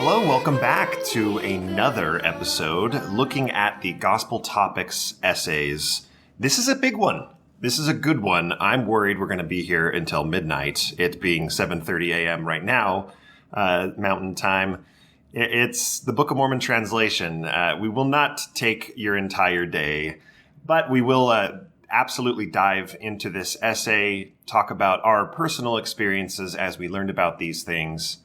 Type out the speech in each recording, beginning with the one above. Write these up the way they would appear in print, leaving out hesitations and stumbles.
Hello, welcome back to another episode looking at the Gospel Topics essays. This is a big one. This is a good one. I'm worried we're going to be here until midnight, it being 7:30 a.m. right now, Mountain Time. It's the Book of Mormon Translation. We will not take your entire day, but we will absolutely dive into this essay, talk about our personal experiences as we learned about these things.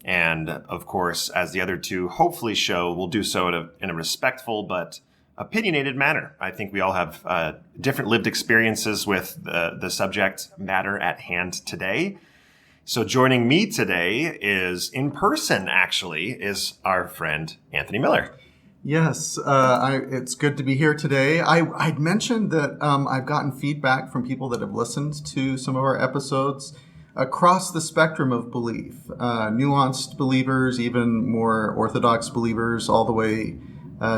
And of course, as the other two hopefully show, we'll do so in a respectful but opinionated manner. I think we all have different lived experiences with the subject matter at hand today. So joining me today is, in person actually, is our friend Anthony Miller. Yes, it's good to be here today. I'd mentioned that I've gotten feedback from people that have listened to some of our episodes across the spectrum of belief, nuanced believers, even more orthodox believers, all the way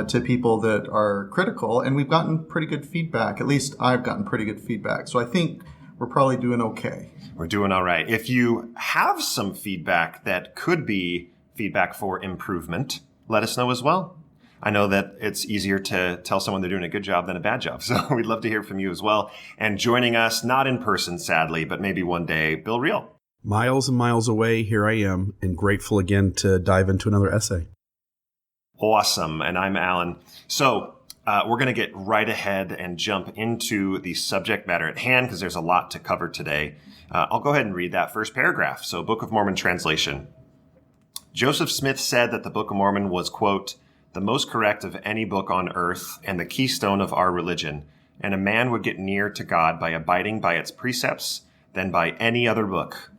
to people that are critical. And we've gotten pretty good feedback. At least I've gotten pretty good feedback. So I think we're probably doing okay. We're doing all right. If you have some feedback that could be feedback for improvement, let us know as well. I know that it's easier to tell someone they're doing a good job than a bad job. So we'd love to hear from you as well. And joining us, not in person, sadly, but maybe one day, Bill Reel. Miles and miles away, here I am, and grateful again to dive into another essay. Awesome. And I'm Allan. So we're going to get right ahead and jump into the subject matter at hand because there's a lot to cover today. I'll go ahead and read that first paragraph. So Book of Mormon Translation. Joseph Smith said that the Book of Mormon was, quote, the most correct of any book on earth and the keystone of our religion, and a man would get near to God by abiding by its precepts than by any other book.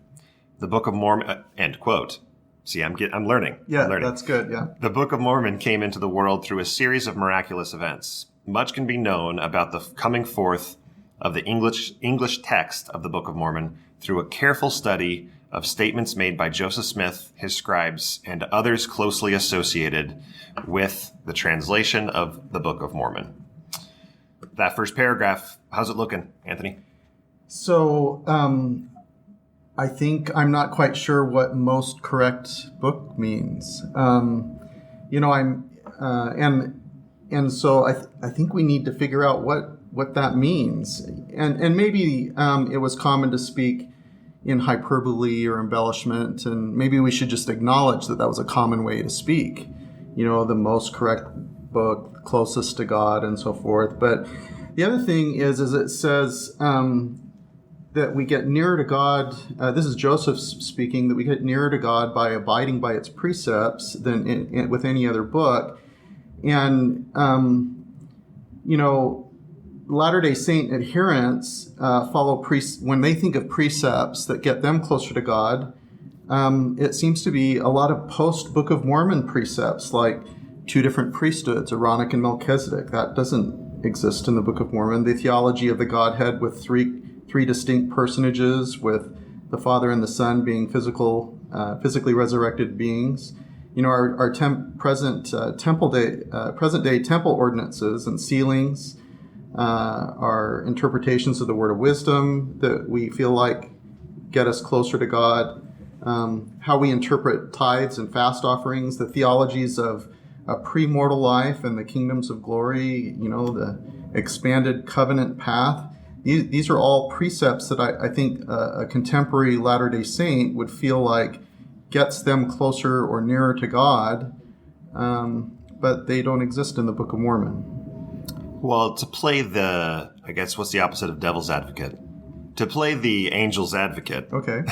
The Book of Mormon, end quote. See, I'm learning. Yeah, I'm learning. That's good, yeah. The Book of Mormon came into the world through a series of miraculous events. Much can be known about the coming forth of the English text of the Book of Mormon through a careful study of statements made by Joseph Smith, his scribes, and others closely associated with the translation of the Book of Mormon. That first paragraph, how's it looking, Anthony? So I think I'm not quite sure what most correct book means. And so I think we need to figure out what that means. And maybe it was common to speak in hyperbole or embellishment, and maybe we should just acknowledge that was a common way to speak. The most correct book, closest to God, and so forth. But the other thing is it says that we get nearer to God. This is Joseph speaking, that we get nearer to God by abiding by its precepts than with any other book. And, Latter-day Saint adherents follow when they think of precepts that get them closer to God. It seems to be a lot of post-Book of Mormon precepts, like two different priesthoods, Aaronic and Melchizedek. That doesn't exist in the Book of Mormon. The theology of the Godhead with three distinct personages, with the Father and the Son being physically resurrected beings. Our present day temple ordinances and sealings. Our interpretations of the word of wisdom that we feel like get us closer to God, how we interpret tithes and fast offerings, the theologies of a pre-mortal life and the kingdoms of glory, the expanded covenant path. These are all precepts that I think a contemporary Latter-day Saint would feel like gets them closer or nearer to God, but they don't exist in the Book of Mormon. Well, to play what's the opposite of devil's advocate? To play the angel's advocate. Okay.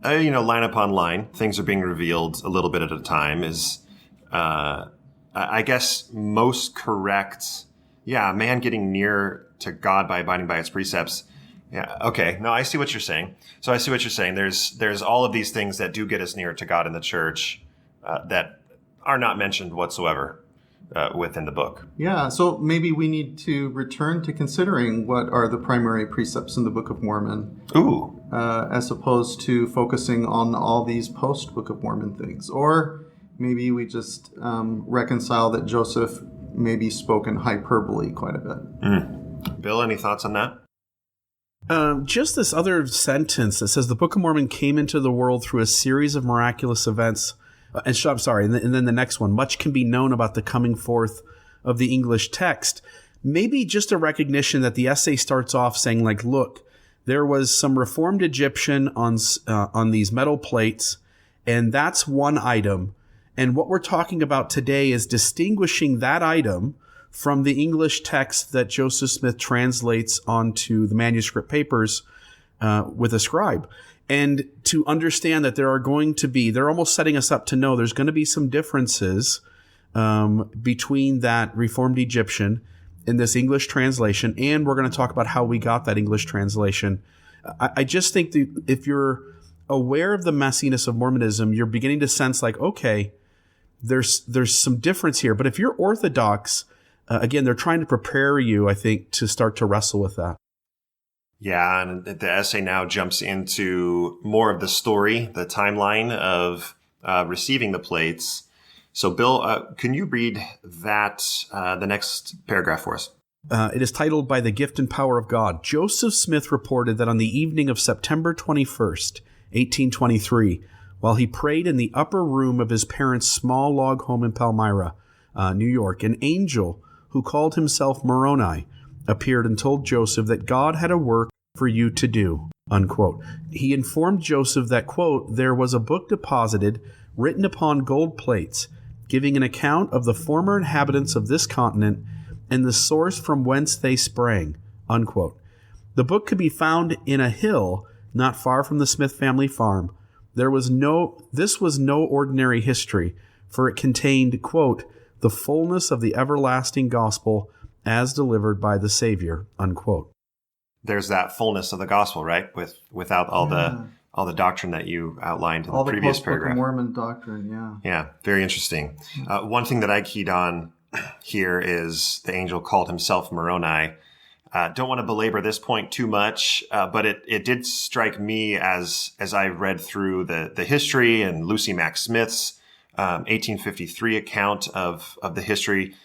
Line upon line, things are being revealed a little bit at a time is, I guess, most correct. Yeah, a man getting near to God by abiding by its precepts. Yeah, okay. No, I see what you're saying. So I see what you're saying. There's all of these things that do get us near to God in the church that are not mentioned whatsoever within the book. Yeah, so maybe we need to return to considering what are the primary precepts in the Book of Mormon. Ooh. As opposed to focusing on all these post-Book of Mormon things. Or maybe we just reconcile that Joseph maybe spoke in hyperbole quite a bit. Bill, any thoughts on that? Just this other sentence that says the Book of Mormon came into the world through a series of miraculous events. And then the next one, much can be known about the coming forth of the English text. Maybe just a recognition that the essay starts off saying, like, look, there was some Reformed Egyptian on these metal plates, and that's one item. And what we're talking about today is distinguishing that item from the English text that Joseph Smith translates onto the manuscript papers with a scribe. And to understand that they're almost setting us up to know there's going to be some differences between that Reformed Egyptian in this English translation, and we're going to talk about how we got that English translation. I just think that if you're aware of the messiness of Mormonism, you're beginning to sense like, okay, there's some difference here. But if you're Orthodox, again, they're trying to prepare you, I think, to start to wrestle with that. Yeah, and the essay now jumps into more of the story, the timeline of receiving the plates. So, Bill, can you read that, the next paragraph for us? It is titled, By the Gift and Power of God. Joseph Smith reported that on the evening of September 21st, 1823, while he prayed in the upper room of his parents' small log home in Palmyra, New York, an angel who called himself Moroni appeared and told Joseph that God had a work for you to do, unquote. He informed Joseph that, quote, there was a book deposited, written upon gold plates, giving an account of the former inhabitants of this continent and the source from whence they sprang, unquote. The book could be found in a hill not far from the Smith family farm. This was no ordinary history, for it contained, quote, the fullness of the everlasting gospel as delivered by the Savior, unquote. There's that fullness of the gospel, right? Without all the doctrine that you outlined in all the previous paragraph. Book of Mormon doctrine, yeah. Yeah, very interesting. One thing that I keyed on here is the angel called himself Moroni. Don't want to belabor this point too much, but it did strike me as I read through the history and Lucy Mack Smith's 1853 account of the history.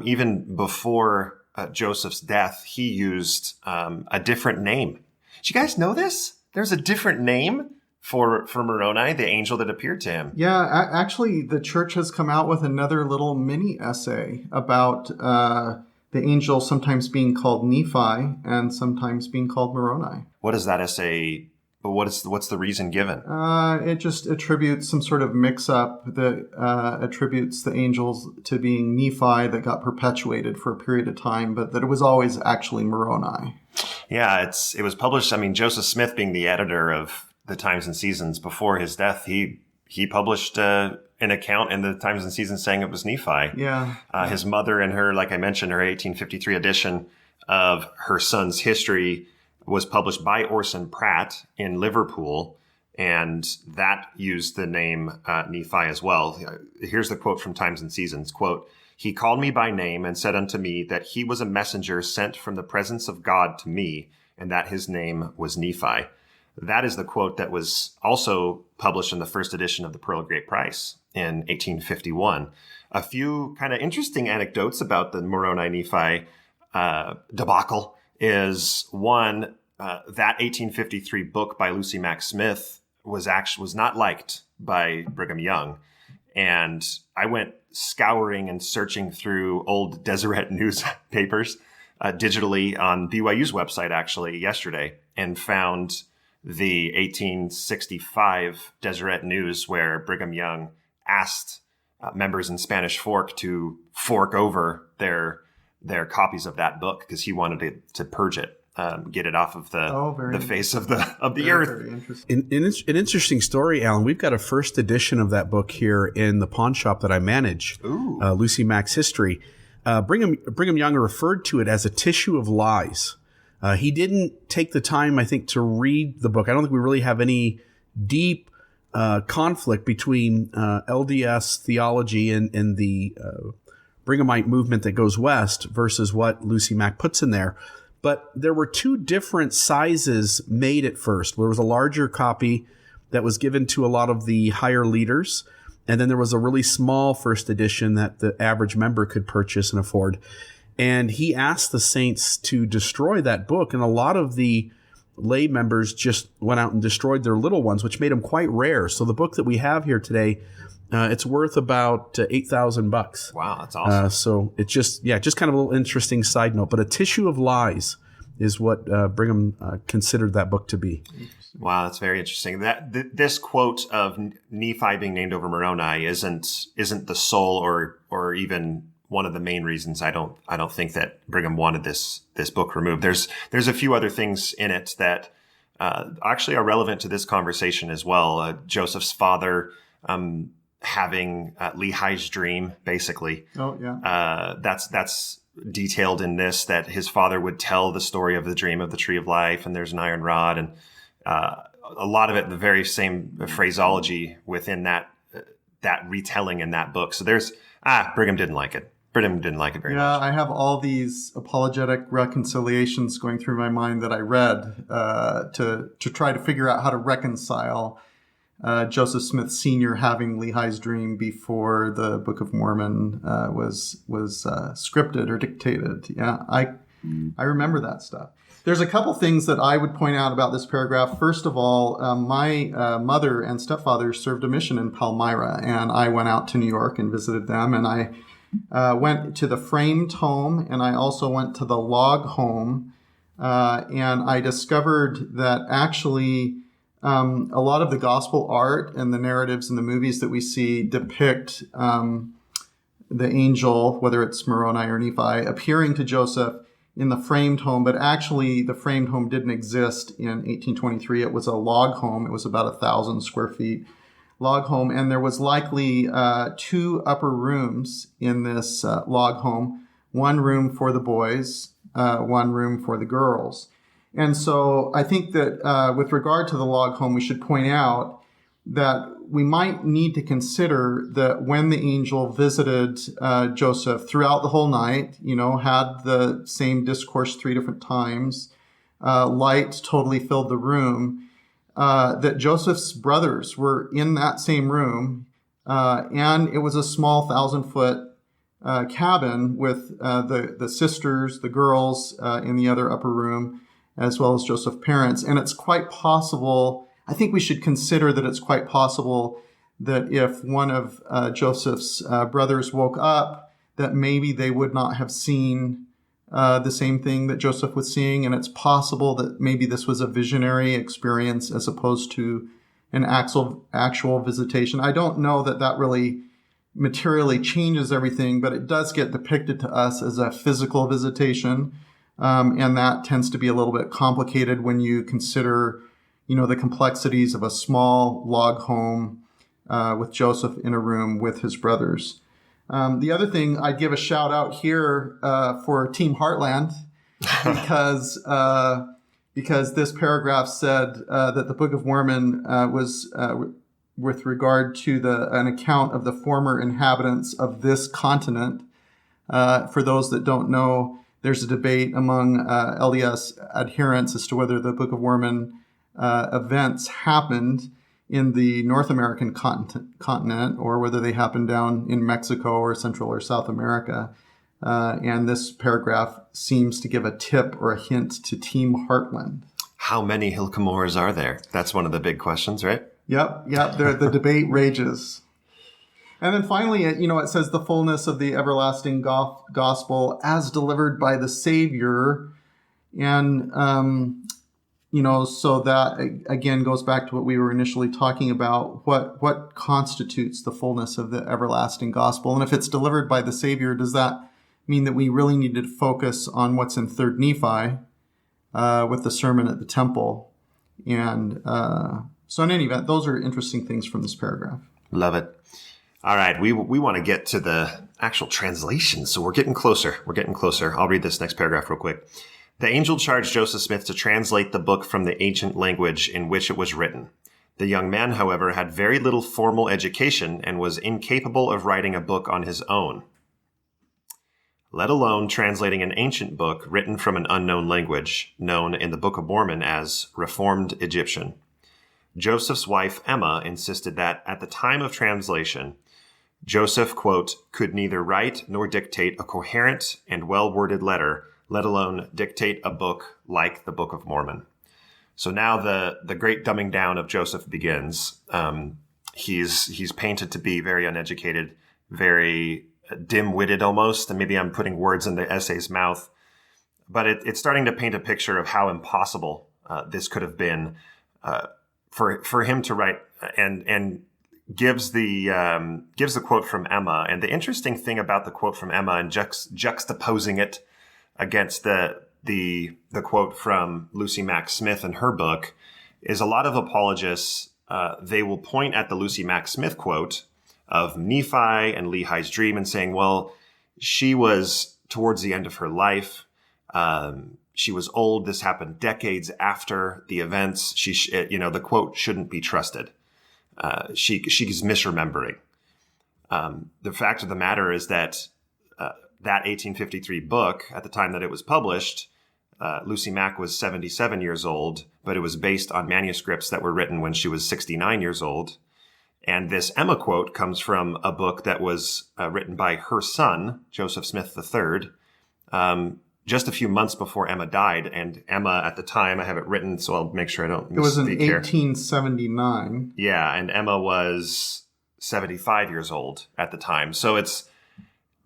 Even before Joseph's death, he used a different name. Did you guys know this? There's a different name for Moroni, the angel that appeared to him. Yeah, actually, the church has come out with another little mini essay about the angel sometimes being called Nephi and sometimes being called Moroni. What is that essay? What's the reason given? It just attributes some sort of mix-up that attributes the angels to being Nephi that got perpetuated for a period of time, but that it was always actually Moroni. Yeah, it was published. I mean, Joseph Smith, being the editor of the Times and Seasons before his death, he published an account in the Times and Seasons saying it was Nephi. Yeah. His mother and her, like I mentioned, her 1853 edition of her son's history was published by Orson Pratt in Liverpool, and that used the name Nephi as well. Here's the quote from Times and Seasons, quote, he called me by name and said unto me that he was a messenger sent from the presence of God to me, and that his name was Nephi. That is the quote that was also published in the first edition of the Pearl of Great Price in 1851. A few kind of interesting anecdotes about the Moroni-Nephi debacle is one, that 1853 book by Lucy Mack Smith was not liked by Brigham Young. And I went scouring and searching through old Deseret newspapers digitally on BYU's website actually yesterday, and found the 1865 Deseret News where Brigham Young asked members in Spanish Fork to fork over their copies of that book because he wanted to purge it, get it off of the face of the earth. Very interesting. An interesting story, Alan. We've got a first edition of that book here in the pawn shop that I manage, Lucy Mack's History. Brigham Young referred to it as a tissue of lies. He didn't take the time, I think, to read the book. I don't think we really have any deep conflict between LDS theology and the Brighamite movement that goes west versus what Lucy Mack puts in there. But there were two different sizes made at first. There was a larger copy that was given to a lot of the higher leaders, and then there was a really small first edition that the average member could purchase and afford. And he asked the saints to destroy that book, and a lot of the lay members just went out and destroyed their little ones, which made them quite rare. So the book that we have here today, it's worth about $8,000. Wow, that's awesome. So it's just kind of a little interesting side note. But A Tissue of Lies is what Brigham considered that book to be. Wow, that's very interesting. This quote of Nephi being named over Moroni isn't the sole or even one of the main reasons I don't think that Brigham wanted this book removed. There's a few other things in it that actually are relevant to this conversation as well. Joseph's father having Lehi's dream, basically. Oh yeah. That's detailed in this, that his father would tell the story of the dream of the tree of life, and there's an iron rod, and a lot of it, the very same phraseology within that retelling in that book. So Brigham didn't like it. Brigham didn't like it very much. Yeah, I have all these apologetic reconciliations going through my mind that I read to try to figure out how to reconcile Joseph Smith Sr. having Lehi's dream before the Book of Mormon was scripted or dictated. Yeah, I remember that stuff. There's a couple things that I would point out about this paragraph. First of all, my mother and stepfather served a mission in Palmyra, and I went out to New York and visited them, and I went to the framed home, and I also went to the log home, and I discovered that actually a lot of the gospel art and the narratives and the movies that we see depict the angel, whether it's Moroni or Nephi, appearing to Joseph in the framed home, but actually the framed home didn't exist in 1823. It was a log home. It was about 1,000 square feet log home, and there was likely 2 upper rooms in this log home, one room for the boys, one room for the girls. And so I think that with regard to the log home, we should point out that we might need to consider that when the angel visited Joseph throughout the whole night, had the same discourse 3 different times, light totally filled the room, that Joseph's brothers were in that same room, and it was a small 1,000-foot cabin with the sisters, the girls in the other upper room, as well as Joseph's parents. And it's quite possible, I think we should consider that it's quite possible that if one of Joseph's brothers woke up, that maybe they would not have seen the same thing that Joseph was seeing. And it's possible that maybe this was a visionary experience as opposed to an actual visitation. I don't know that really materially changes everything, but it does get depicted to us as a physical visitation. And that tends to be a little bit complicated when you consider, the complexities of a small log home with Joseph in a room with his brothers. The other thing, I'd give a shout out here for Team Heartland because this paragraph said that the Book of Mormon was with regard to an account of the former inhabitants of this continent. For those that don't know, there's a debate among LDS adherents as to whether the Book of Mormon events happened in the North American continent or whether they happened down in Mexico or Central or South America. And this paragraph seems to give a tip or a hint to Team Heartland. How many Hilkamores are there? That's one of the big questions, right? Yep. The debate rages. And then finally, it says the fullness of the everlasting gospel as delivered by the Savior. And, so that, again, goes back to what we were initially talking about. What constitutes the fullness of the everlasting gospel? And if it's delivered by the Savior, does that mean that we really need to focus on what's in 3rd Nephi with the sermon at the temple? And so in any event, those are interesting things from this paragraph. Love it. All right, we want to get to the actual translation, so we're getting closer. I'll read this next paragraph real quick. The angel charged Joseph Smith to translate the book from the ancient language in which it was written. The young man, however, had very little formal education and was incapable of writing a book on his own, let alone translating an ancient book written from an unknown language, known in the Book of Mormon as Reformed Egyptian. Joseph's wife, Emma, insisted that at the time of translation, Joseph, quote, could neither write nor dictate a coherent and well-worded letter, let alone dictate a book like the Book of Mormon. So now the great dumbing down of Joseph begins. He's painted to be very uneducated, very dim-witted almost, and maybe I'm putting words in the essay's mouth, but it's starting to paint a picture of how impossible this could have been for him to write, and gives the quote from Emma. And the interesting thing about the quote from Emma and juxtaposing it against the quote from Lucy Mack Smith in her book is a lot of apologists, they will point at the Lucy Mack Smith quote of Nephi and Lehi's dream and saying, well, she was towards the end of her life. She was old. This happened decades after the events. The quote shouldn't be trusted. She's misremembering. The fact of the matter is that that 1853 book, at the time that it was published, Lucy Mack was 77 years old, but it was based on manuscripts that were written when she was 69 years old. And this Emma quote comes from a book that was written by her son, Joseph Smith III, just a few months before Emma died. And Emma, at the time, I have it written, so I'll make sure I don't misspeak here. It was in 1879. Yeah, and Emma was 75 years old at the time. So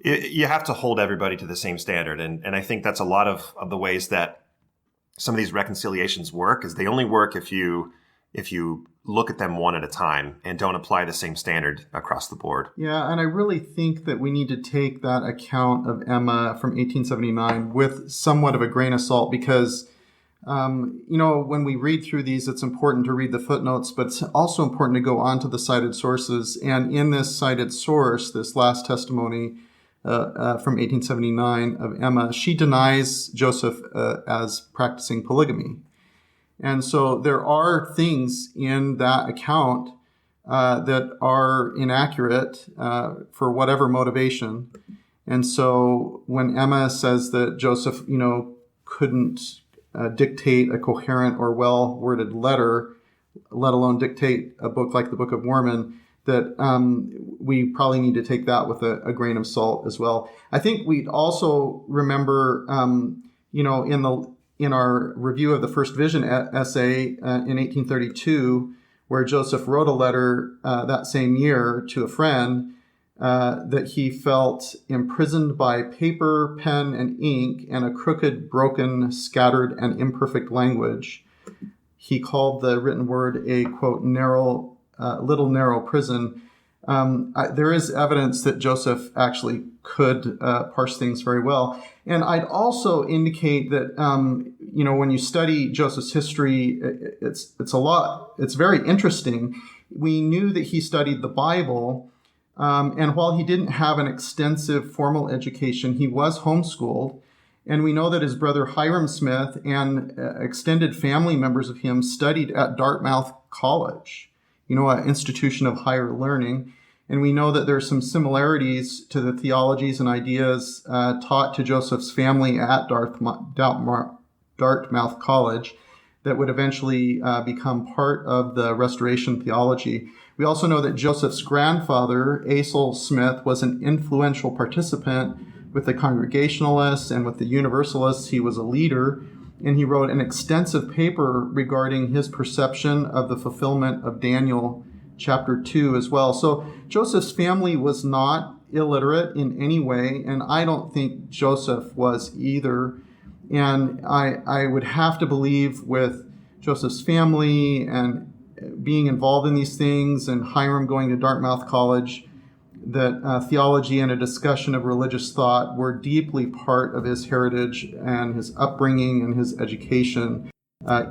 you have to hold everybody to the same standard. And I think that's a lot of the ways that some of these reconciliations work, is they only work if you look at them one at a time and don't apply the same standard across the board. Yeah, and I really think that we need to take that account of Emma from 1879 with somewhat of a grain of salt, because, when we read through these, it's important to read the footnotes, but it's also important to go on to the cited sources. And in this cited source, this last testimony from 1879 of Emma, she denies Joseph as practicing polygamy. And so there are things in that account that are inaccurate for whatever motivation. And so when Emma says that Joseph, couldn't dictate a coherent or well-worded letter, let alone dictate a book like the Book of Mormon, that we probably need to take that with a grain of salt as well. I think we'd also remember, in our review of the First Vision essay in 1832, where Joseph wrote a letter that same year to a friend that he felt imprisoned by paper, pen, and ink, and a crooked, broken, scattered, and imperfect language. He called the written word a, quote, little narrow prison. There is evidence that Joseph actually could parse things very well. And I'd also indicate that, when you study Joseph's history, it's very interesting. We knew that he studied the Bible, and while he didn't have an extensive formal education, he was homeschooled. And we know that his brother Hiram Smith and extended family members of him studied at Dartmouth College, an institution of higher learning. And we know that there are some similarities to the theologies and ideas taught to Joseph's family at Dartmouth College that would eventually become part of the Restoration theology. We also know that Joseph's grandfather, Asaph Smith, was an influential participant with the Congregationalists and with the Universalists. He was a leader, and he wrote an extensive paper regarding his perception of the fulfillment of Daniel chapter 2 as well. So Joseph's family was not illiterate in any way, and I don't think Joseph was either. And I would have to believe with Joseph's family and being involved in these things, and Hiram going to Dartmouth College, that theology and a discussion of religious thought were deeply part of his heritage and his upbringing and his education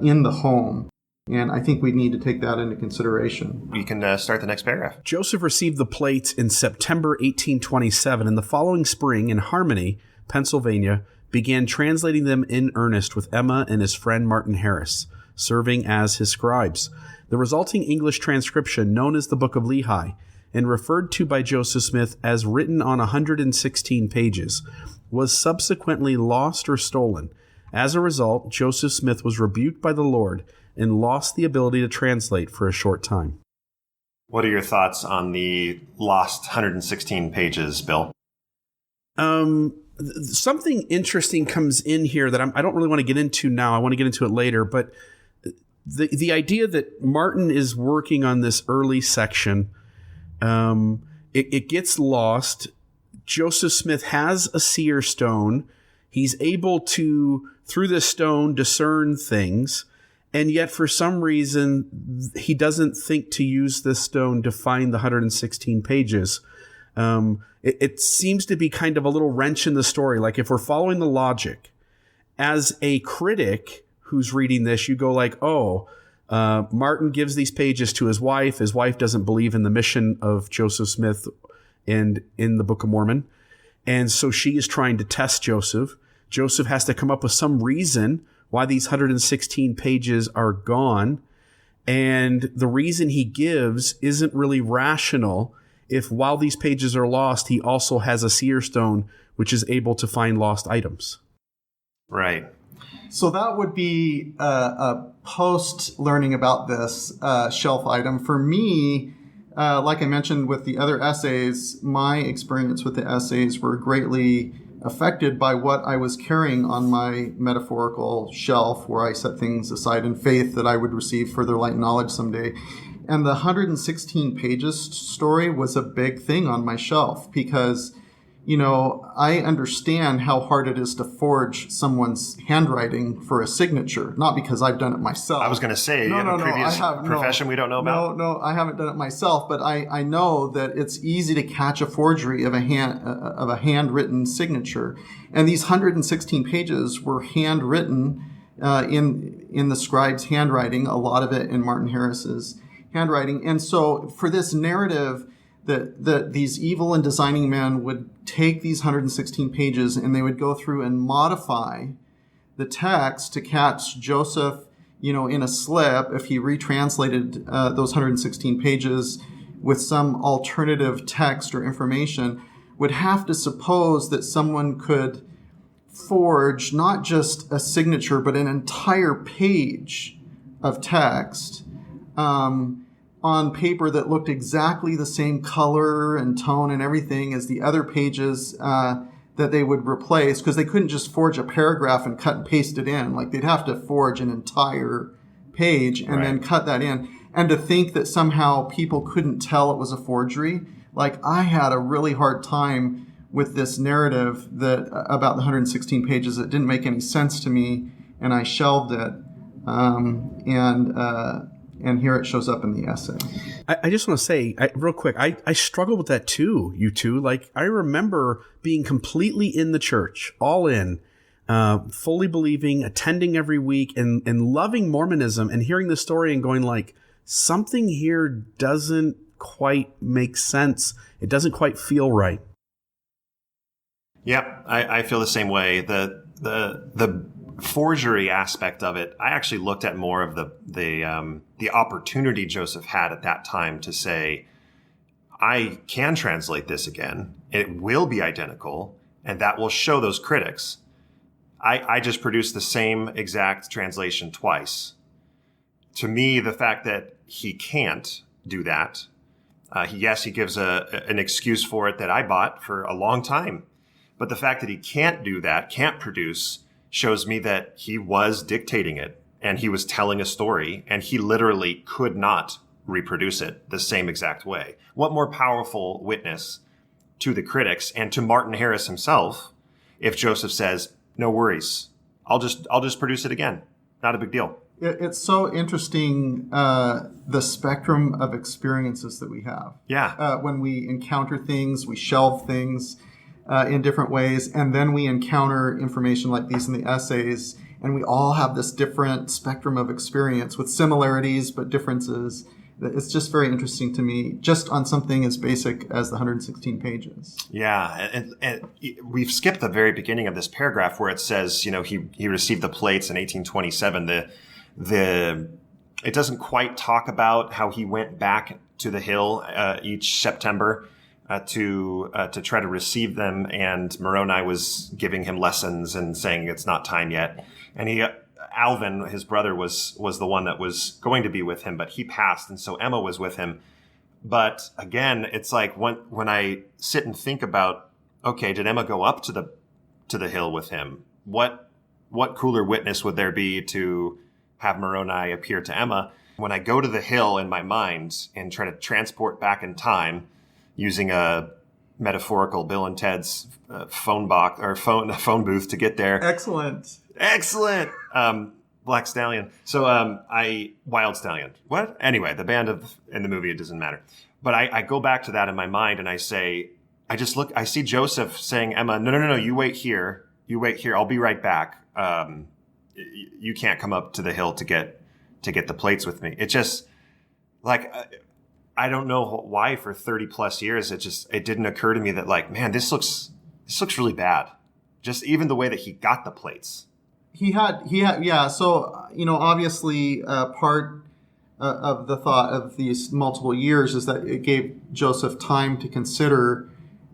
in the home. And I think we need to take that into consideration. You can start the next paragraph. Joseph received the plates in September 1827, and the following spring in Harmony, Pennsylvania, began translating them in earnest with Emma and his friend Martin Harris, serving as his scribes. The resulting English transcription, known as the Book of Lehi, and referred to by Joseph Smith as written on 116 pages, was subsequently lost or stolen. As a result, Joseph Smith was rebuked by the Lord and lost the ability to translate for a short time. What are your thoughts on the lost 116 pages, Bill? Something interesting comes in here that I don't really want to get into now. I want to get into it later, but the idea that Martin is working on this early section, it gets lost. Joseph Smith has a seer stone. He's able to, through this stone, discern things. And yet, for some reason, he doesn't think to use this stone to find the 116 pages. It seems to be kind of a little wrench in the story. Like, if we're following the logic, as a critic who's reading this, you go like, Martin gives these pages to his wife. His wife doesn't believe in the mission of Joseph Smith and in the Book of Mormon. And so she is trying to test Joseph. Joseph has to come up with some reason why these 116 pages are gone. And the reason he gives isn't really rational if while these pages are lost, he also has a seer stone, which is able to find lost items. Right. So that would be a post-learning about this shelf item. For me, like I mentioned with the other essays, my experience with the essays were greatly affected by what I was carrying on my metaphorical shelf, where I set things aside in faith that I would receive further light and knowledge someday. And the 116 pages story was a big thing on my shelf because, I understand how hard it is to forge someone's handwriting for a signature, not because I've done it myself. I was going to say, you have a previous profession we don't know about? No, I haven't done it myself, but I know that it's easy to catch a forgery of a handwritten signature. And these 116 pages were handwritten in the scribe's handwriting, a lot of it in Martin Harris's handwriting. And so for this narrative that these evil and designing men would take these 116 pages and they would go through and modify the text to catch Joseph, in a slip if he retranslated those 116 pages with some alternative text or information, would have to suppose that someone could forge not just a signature, but an entire page of text on paper that looked exactly the same color and tone and everything as the other pages that they would replace, because they couldn't just forge a paragraph and cut and paste it in. Like, they'd have to forge an entire page and then cut that in. And to think that somehow people couldn't tell it was a forgery, like, I had a really hard time with this narrative that about the 116 pages that didn't make any sense to me, and I shelved it. And here it shows up in the essay. I just want to say, real quick, I struggled with that too, you two. Like, I remember being completely in the church, all in, fully believing, attending every week, and loving Mormonism, and hearing the story and going like, something here doesn't quite make sense. It doesn't quite feel right. Yep, I feel the same way. The forgery aspect of it, I actually looked at more of the opportunity Joseph had at that time to say, I can translate this again. It will be identical, and that will show those critics. I just produced the same exact translation twice. To me, the fact that he can't do that, he gives an excuse for it that I bought for a long time. But the fact that he can't do that, can't produce, shows me that he was dictating it and he was telling a story and he literally could not reproduce it the same exact way. What more powerful witness to the critics and to Martin Harris himself if Joseph says, no worries, I'll just produce it again. Not a big deal. It's so interesting, the spectrum of experiences that we have. Yeah. When we encounter things, we shelve things in different ways, and then we encounter information like these in the essays, and we all have this different spectrum of experience with similarities but differences. It's just very interesting to me, just on something as basic as the 116 pages. Yeah, and we've skipped the very beginning of this paragraph where it says, he received the plates in 1827. It doesn't quite talk about how he went back to the Hill each September to try to receive them, and Moroni was giving him lessons and saying it's not time yet. And Alvin, his brother, was the one that was going to be with him, but he passed, and so Emma was with him. But again, it's like when I sit and think about, okay, did Emma go up to the Hill with him? What cooler witness would there be to have Moroni appear to Emma. When I go to the hill in my mind and try to transport back in time using a metaphorical Bill and Ted's phone booth to get there. Excellent. Black Stallion. So Wild Stallion. What? Anyway, the band in the movie, it doesn't matter. But I go back to that in my mind and I say, I see Joseph saying, Emma, no, you wait here. I'll be right back. You can't come up to the hill to get the plates with me. It just like, I don't know why for 30 plus years, it didn't occur to me that like, man, this looks really bad. Just even the way that he got the plates. He had, yeah. So, obviously part of the thought of these multiple years is that it gave Joseph time to consider,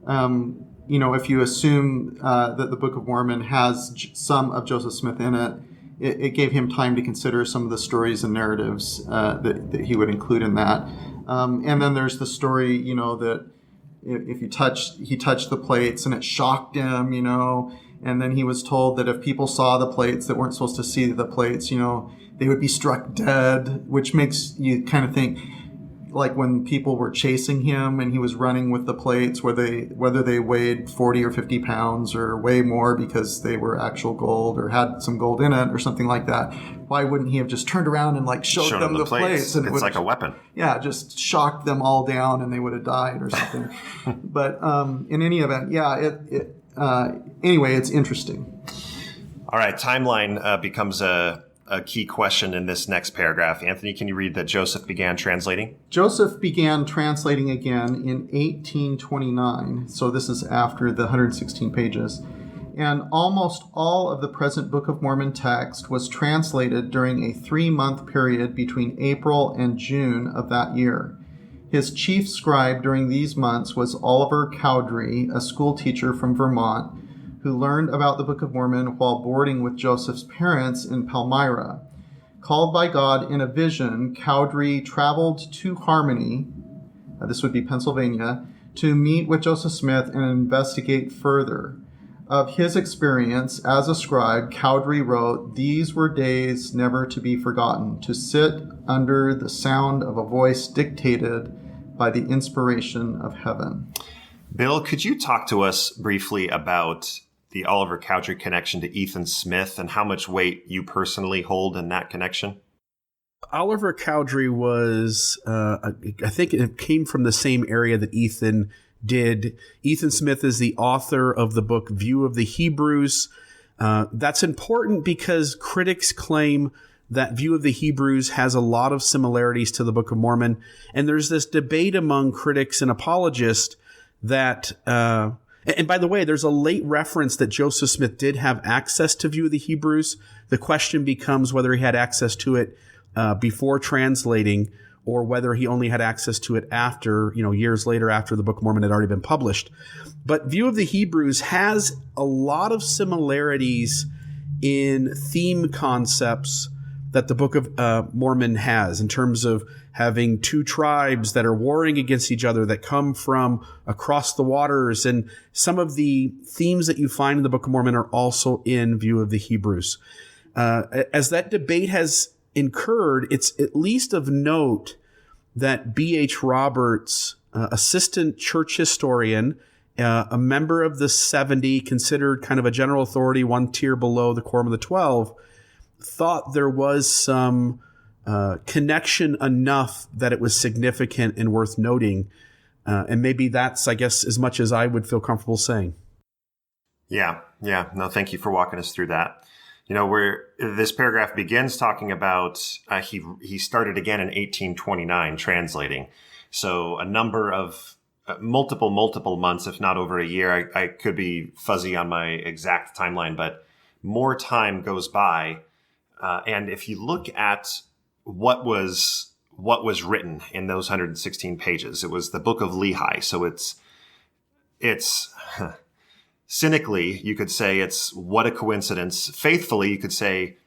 if you assume that the Book of Mormon has some of Joseph Smith in it, it gave him time to consider some of the stories and narratives that he would include in that. And then there's the story, that if he touched the plates and it shocked him, and then he was told that if people saw the plates that weren't supposed to see the plates, they would be struck dead, which makes you kind of think like when people were chasing him and he was running with the plates, whether they weighed 40 or 50 pounds or way more because they were actual gold or had some gold in it or something like that. Why wouldn't he have just turned around and like showed them the plates? And it's like a weapon. Yeah, just shocked them all down and they would have died or something. But in any event, yeah, anyway, it's interesting. All right, timeline becomes a key question in this next paragraph. Anthony, can you read that Joseph began translating? Joseph began translating again in 1829. So this is after the 116 pages. And almost all of the present Book of Mormon text was translated during a 3-month period between April and June of that year. His chief scribe during these months was Oliver Cowdery, a school teacher from Vermont, who learned about the Book of Mormon while boarding with Joseph's parents in Palmyra. Called by God in a vision, Cowdery traveled to Harmony, this would be Pennsylvania, to meet with Joseph Smith and investigate further. Of his experience as a scribe, Cowdery wrote, "These were days never to be forgotten, to sit under the sound of a voice dictated by the inspiration of heaven." Bill, could you talk to us briefly about the Oliver Cowdery connection to Ethan Smith and how much weight you personally hold in that connection? Oliver Cowdery was, I think it came from the same area that Ethan did. Ethan Smith is the author of the book View of the Hebrews. That's important because critics claim that View of the Hebrews has a lot of similarities to the Book of Mormon. And there's this debate among critics and apologists that, and by the way, there's a late reference that Joseph Smith did have access to View of the Hebrews. The question becomes whether he had access to it before translating or whether he only had access to it after, years later after the Book of Mormon had already been published. But View of the Hebrews has a lot of similarities in theme concepts that the Book of Mormon has in terms of having two tribes that are warring against each other that come from across the waters. And some of the themes that you find in the Book of Mormon are also in View of the Hebrews. As that debate has incurred, it's at least of note that B.H. Roberts, assistant church historian, a member of the 70, considered kind of a general authority, one tier below the Quorum of the 12, thought there was some connection enough that it was significant and worth noting. And maybe that's, I guess, as much as I would feel comfortable saying. Yeah. No, thank you for walking us through that. Where this paragraph begins talking about he started again in 1829 translating. So a number of multiple months, if not over a year. I could be fuzzy on my exact timeline, but more time goes by. And if you look at what was written in those 116 pages, it was the Book of Lehi. So it's cynically, you could say it's what a coincidence. Faithfully, you could say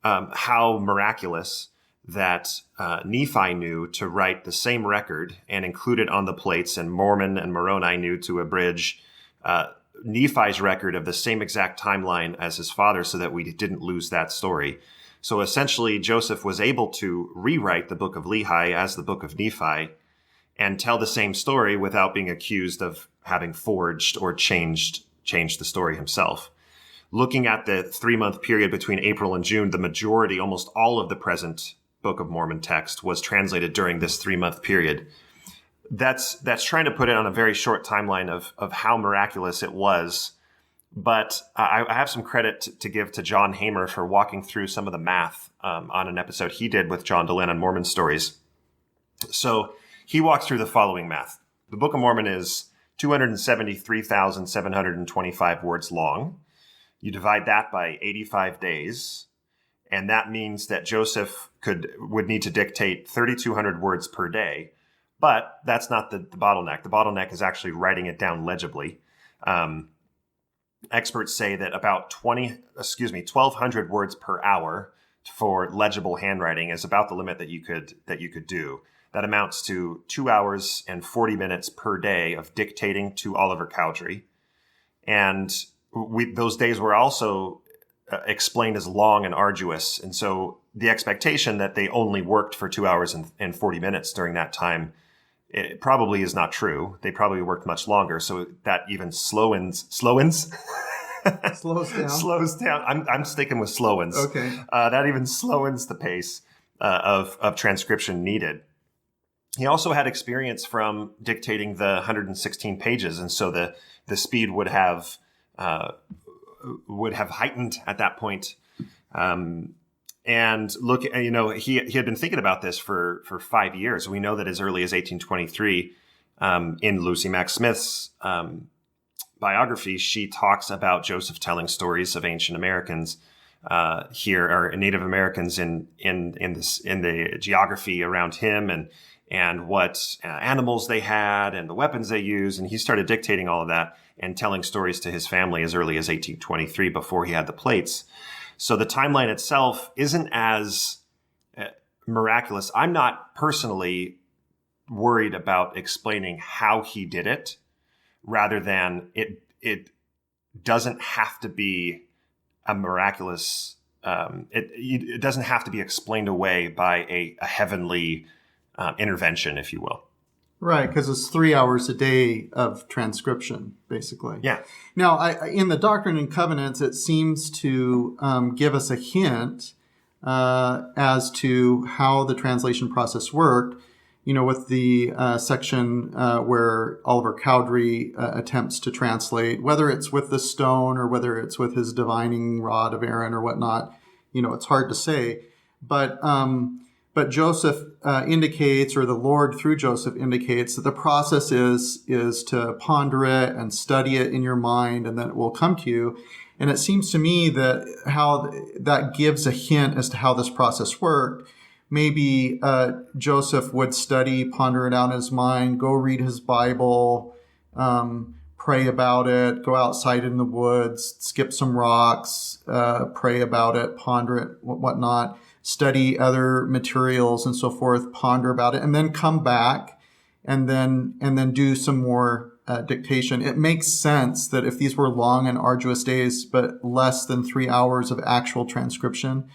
how miraculous that Nephi knew to write the same record and include it on the plates, and Mormon and Moroni knew to abridge Nephi's record of the same exact timeline as his father so that we didn't lose that story. So essentially, Joseph was able to rewrite the book of Lehi as the book of Nephi and tell the same story without being accused of having forged or changed the story himself. Looking at the 3-month period between April and June, the majority, almost all of the present Book of Mormon text was translated during this 3-month period. That's trying to put it on a very short timeline of how miraculous it was. But I have some credit to give to John Hamer for walking through some of the math on an episode he did with John Dehlin on Mormon Stories. So he walks through the following math. The Book of Mormon is 273,725 words long. You divide that by 85 days, and that means that Joseph would need to dictate 3,200 words per day. But that's not the bottleneck. The bottleneck is actually writing it down legibly. Experts say that about 1,200 words per hour for legible handwriting is about the limit that you could do. That amounts to 2 hours and 40 minutes per day of dictating to Oliver Cowdery. And those days were also explained as long and arduous. And so the expectation that they only worked for 2 hours and 40 minutes during that time, it probably is not true. They probably worked much longer. So that even slows down. I'm sticking with slowens. Okay. That even slowens the pace of transcription needed. He also had experience from dictating the 116 pages, and so the speed would have heightened at that point. And look, he had been thinking about this for 5 years. We know that as early as 1823, in Lucy Mack Smith's biography, she talks about Joseph telling stories of ancient Americans here, or Native Americans in the geography around him, and what animals they had and the weapons they used. And he started dictating all of that and telling stories to his family as early as 1823 before he had the plates. So the timeline itself isn't as miraculous. I'm not personally worried about explaining how he did it, rather than it doesn't have to be a miraculous, it doesn't have to be explained away by a heavenly intervention, if you will. Right, because it's 3 hours a day of transcription, basically. Yeah. Now, in the Doctrine and Covenants, it seems to give us a hint as to how the translation process worked. With the section where Oliver Cowdery attempts to translate, whether it's with the stone or whether it's with his divining rod of Aaron or whatnot, it's hard to say. But Joseph indicates, or the Lord through Joseph indicates, that the process is to ponder it and study it in your mind, and then it will come to you. And it seems to me that how that gives a hint as to how this process worked. Maybe Joseph would study, ponder it out in his mind, go read his Bible, pray about it, go outside in the woods, skip some rocks, pray about it, ponder it, whatnot, study other materials and so forth, ponder about it, and then come back and then do some more dictation. It makes sense that if these were long and arduous days, but less than 3 hours of actual transcription,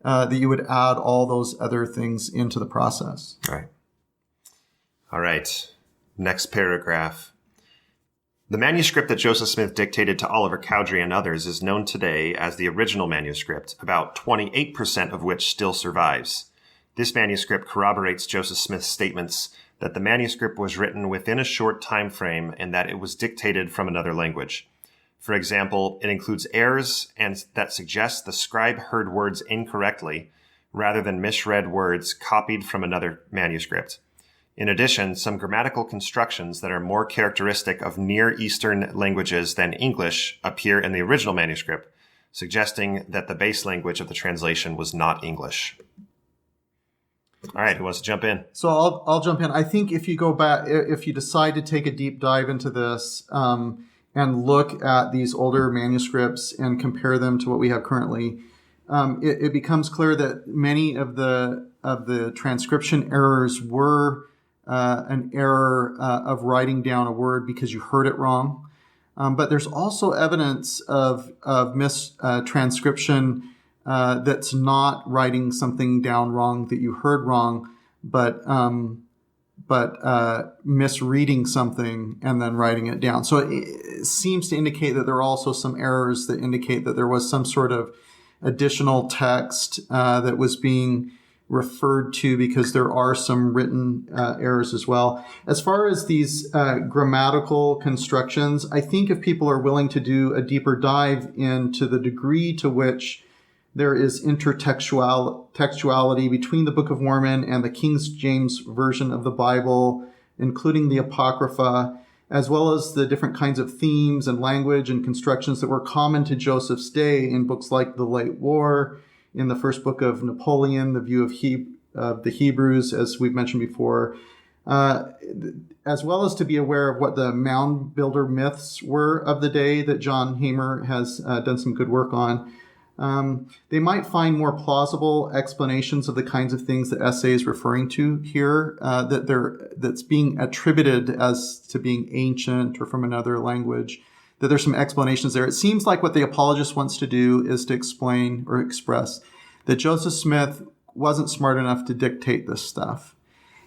that you would add all those other things into the process. All right. Next paragraph. The manuscript that Joseph Smith dictated to Oliver Cowdery and others is known today as the original manuscript, about 28% of which still survives. This manuscript corroborates Joseph Smith's statements that the manuscript was written within a short time frame and that it was dictated from another language. For example, it includes errors and that suggest the scribe heard words incorrectly rather than misread words copied from another manuscript. In addition, some grammatical constructions that are more characteristic of Near Eastern languages than English appear in the original manuscript, suggesting that the base language of the translation was not English. All right, who wants to jump in? So I'll jump in. I think if you go back, if you decide to take a deep dive into this and look at these older manuscripts and compare them to what we have currently, it becomes clear that many of the transcription errors were an error of writing down a word because you heard it wrong. But there's also evidence of mistranscription that's not writing something down wrong that you heard wrong, but misreading something and then writing it down. So it seems to indicate that there are also some errors that indicate that there was some sort of additional text that was being referred to, because there are some written errors as well. As far as these grammatical constructions, I think if people are willing to do a deeper dive into the degree to which there is intertextuality between the Book of Mormon and the King James Version of the Bible, including the Apocrypha, as well as the different kinds of themes and language and constructions that were common to Joseph's day in books like The Late War, in the first book of Napoleon, the view of the Hebrews, as we've mentioned before, as well as to be aware of what the mound builder myths were of the day that John Hamer has done some good work on. They might find more plausible explanations of the kinds of things that essay is referring to here, that's being attributed as to being ancient or from another language, that there's some explanations there. It seems like what the apologist wants to do is to explain or express that Joseph Smith wasn't smart enough to dictate this stuff.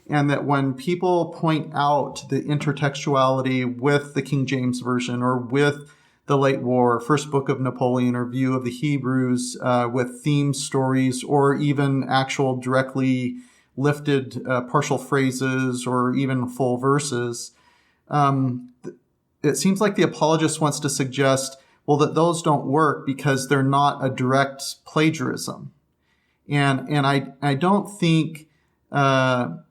And that when people point out the intertextuality with the King James Version or with the Late War, First Book of Napoleon, or View of the Hebrews, with theme stories, or even actual directly lifted partial phrases or even full verses, it seems like the apologist wants to suggest, well, that those don't work because they're not a direct plagiarism. And I don't think that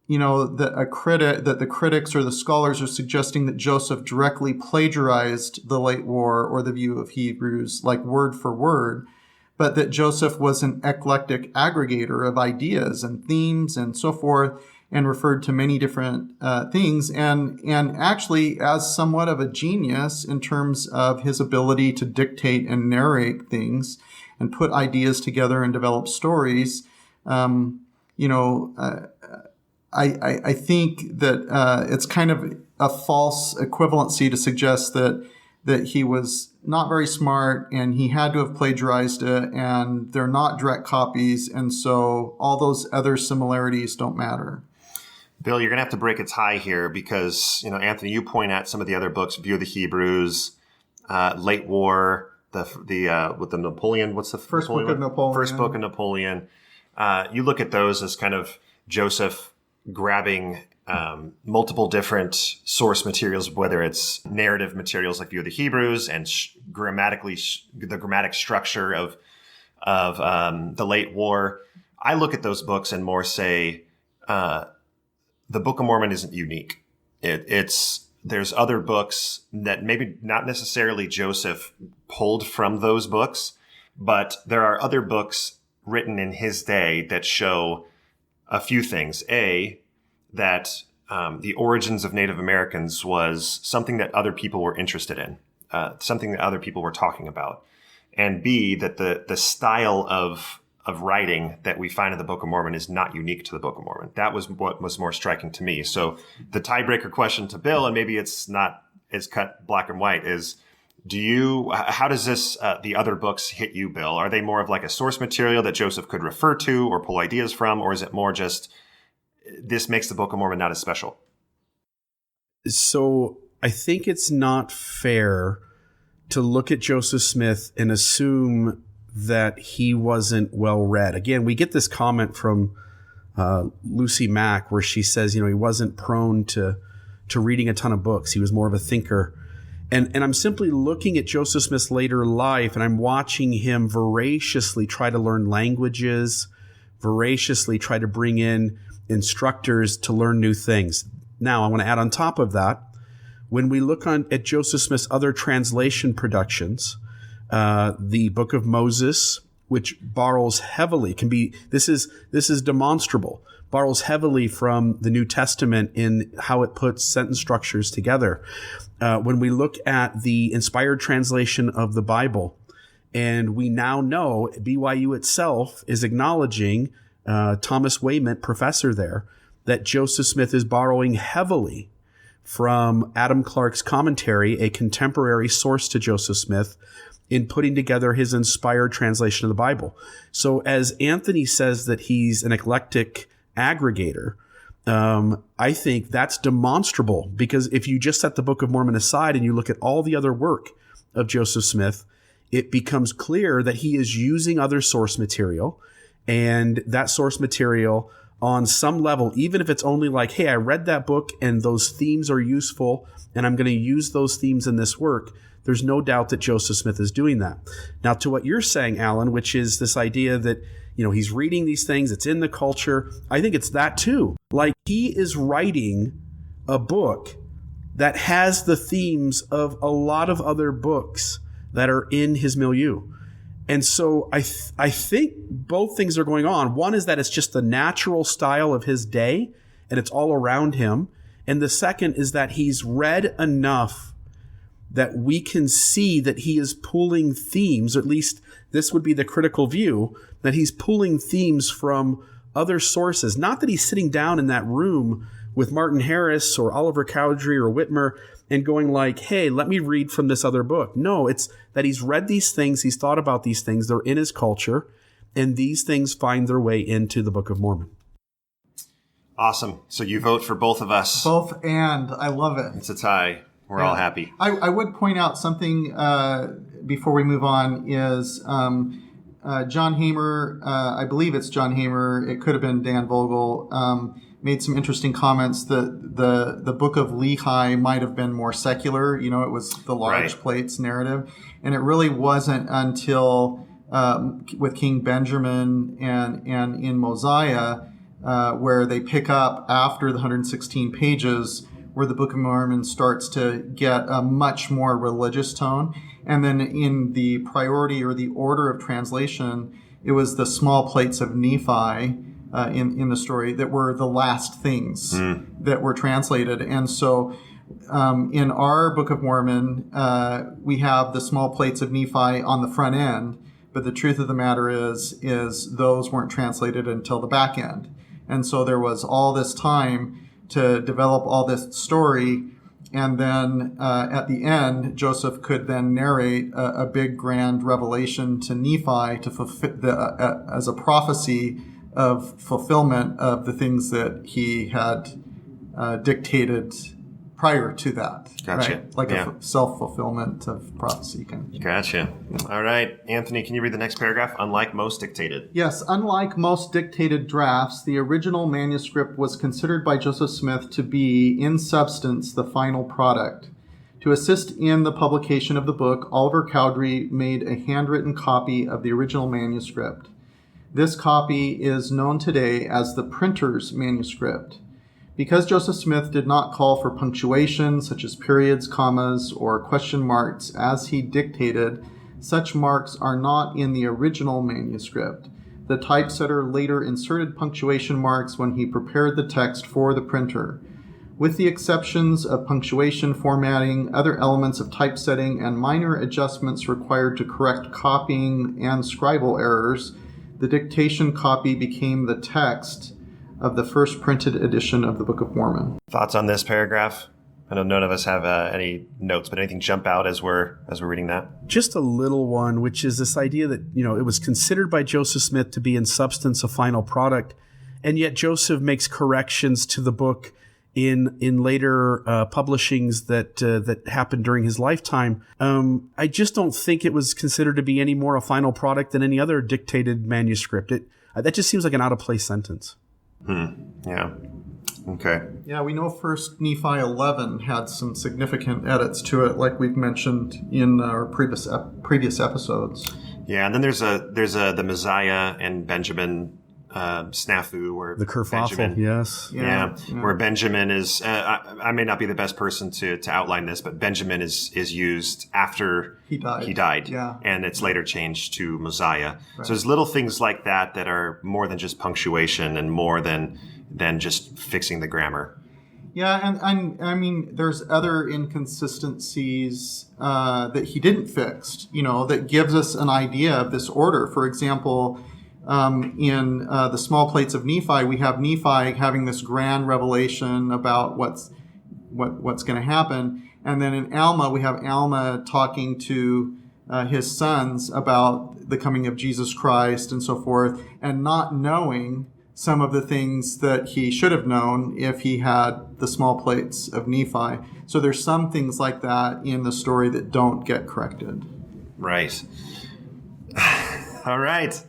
the critics or the scholars are suggesting that Joseph directly plagiarized the Late War or the View of Hebrews, like word for word, but that Joseph was an eclectic aggregator of ideas and themes and so forth, and referred to many different things, and actually as somewhat of a genius in terms of his ability to dictate and narrate things and put ideas together and develop stories. I think that it's kind of a false equivalency to suggest that he was not very smart and he had to have plagiarized it, and they're not direct copies, and so all those other similarities don't matter. Bill, you're going to have to break a tie here because, Anthony, you point at some of the other books, View of the Hebrews, Late War, with the Napoleon. What's the First Book of Napoleon? First Book of Napoleon. You look at those as kind of Joseph grabbing multiple different source materials, whether it's narrative materials like View of the Hebrews and the grammatic structure of the Late War. I look at those books and more say, the Book of Mormon isn't unique. There's other books that maybe not necessarily Joseph pulled from those books, but there are other books written in his day that show a few things. A, that the origins of Native Americans was something that other people were interested in, something that other people were talking about. And B, that the style of writing that we find in the Book of Mormon is not unique to the Book of Mormon. That was what was more striking to me. So the tiebreaker question to Bill, and maybe it's not as cut black and white, is how does the other books hit you, Bill? Are they more of like a source material that Joseph could refer to or pull ideas from, or is it more just this makes the Book of Mormon not as special? So I think it's not fair to look at Joseph Smith and assume that he wasn't well read. Again, we get this comment from Lucy Mack where she says, he wasn't prone to reading a ton of books. He was more of a thinker. And I'm simply looking at Joseph Smith's later life, and I'm watching him voraciously try to learn languages, voraciously try to bring in instructors to learn new things. Now, I want to add on top of that, when we look at Joseph Smith's other translation productions, the Book of Moses, which borrows heavily, this is demonstrable, borrows heavily from the New Testament in how it puts sentence structures together. When we look at the inspired translation of the Bible, and we now know BYU itself is acknowledging, Thomas Wayment, professor there, that Joseph Smith is borrowing heavily from Adam Clarke's commentary, a contemporary source to Joseph Smith, in putting together his inspired translation of the Bible. So as Anthony says that he's an eclectic aggregator, I think that's demonstrable, because if you just set the Book of Mormon aside and you look at all the other work of Joseph Smith, it becomes clear that he is using other source material, and that source material on some level, even if it's only like, hey, I read that book and those themes are useful and I'm going to use those themes in this work, there's no doubt that Joseph Smith is doing that. Now, to what you're saying, Allan, which is this idea that, he's reading these things, it's in the culture. I think it's that too. Like, he is writing a book that has the themes of a lot of other books that are in his milieu. And so I think both things are going on. One is that it's just the natural style of his day and it's all around him. And the second is that he's read enough that we can see that he is pulling themes, or at least this would be the critical view, that he's pulling themes from other sources. Not that he's sitting down in that room with Martin Harris or Oliver Cowdery or Whitmer and going like, hey, let me read from this other book. No, it's that he's read these things, he's thought about these things, they're in his culture, and these things find their way into the Book of Mormon. Awesome. So you vote for both of us. Both and. I love it. It's a tie. We're all happy. I would point out something before we move on is John Hamer, I believe it's John Hamer, it could have been Dan Vogel, made some interesting comments that the Book of Lehi might have been more secular. It was the large plates narrative. And it really wasn't until with King Benjamin and in Mosiah where they pick up after the 116 pages where the Book of Mormon starts to get a much more religious tone. And then in the priority or the order of translation, it was the small plates of Nephi in the story that were the last things that were translated. And so in our Book of Mormon, we have the small plates of Nephi on the front end, but the truth of the matter is those weren't translated until the back end. And so there was all this time to develop all this story, and then at the end, Joseph could then narrate a big grand revelation to Nephi to fulfill as a prophecy of fulfillment of the things that he had dictated prior to that. Gotcha. Right? Like a self-fulfillment of prophecy. Gotcha. All right. Anthony, can you read the next paragraph? Unlike most dictated. Yes. Unlike most dictated drafts, the original manuscript was considered by Joseph Smith to be, in substance, the final product. To assist in the publication of the book, Oliver Cowdery made a handwritten copy of the original manuscript. This copy is known today as the printer's manuscript. Because Joseph Smith did not call for punctuation, such as periods, commas, or question marks, as he dictated, such marks are not in the original manuscript. The typesetter later inserted punctuation marks when he prepared the text for the printer. With the exceptions of punctuation, formatting, other elements of typesetting, and minor adjustments required to correct copying and scribal errors, the dictation copy became the text of the first printed edition of the Book of Mormon. Thoughts on this paragraph? I know none of us have any notes, but anything jump out as we're reading that? Just a little one, which is this idea that, it was considered by Joseph Smith to be in substance a final product, and yet Joseph makes corrections to the book in later publishings that happened during his lifetime. I just don't think it was considered to be any more a final product than any other dictated manuscript. That just seems like an out-of-place sentence. Yeah. Okay. Yeah, we know First Nephi 11 had some significant edits to it, like we've mentioned in our previous episodes. Yeah, and then there's the Mosiah and Benjamin snafu where the kerfuffle, yes, yeah, where Benjamin is. I may not be the best person to outline this, but Benjamin is used after he died, yeah, and it's later changed to Mosiah. Right. So there's little things like that are more than just punctuation and more than just fixing the grammar. Yeah, and I mean, there's other inconsistencies that he didn't fix. That gives us an idea of this order. For example. In the small plates of Nephi, we have Nephi having this grand revelation about what's what's going to happen. And then in Alma, we have Alma talking to his sons about the coming of Jesus Christ and so forth, and not knowing some of the things that he should have known if he had the small plates of Nephi. So there's some things like that in the story that don't get corrected. Right. All right.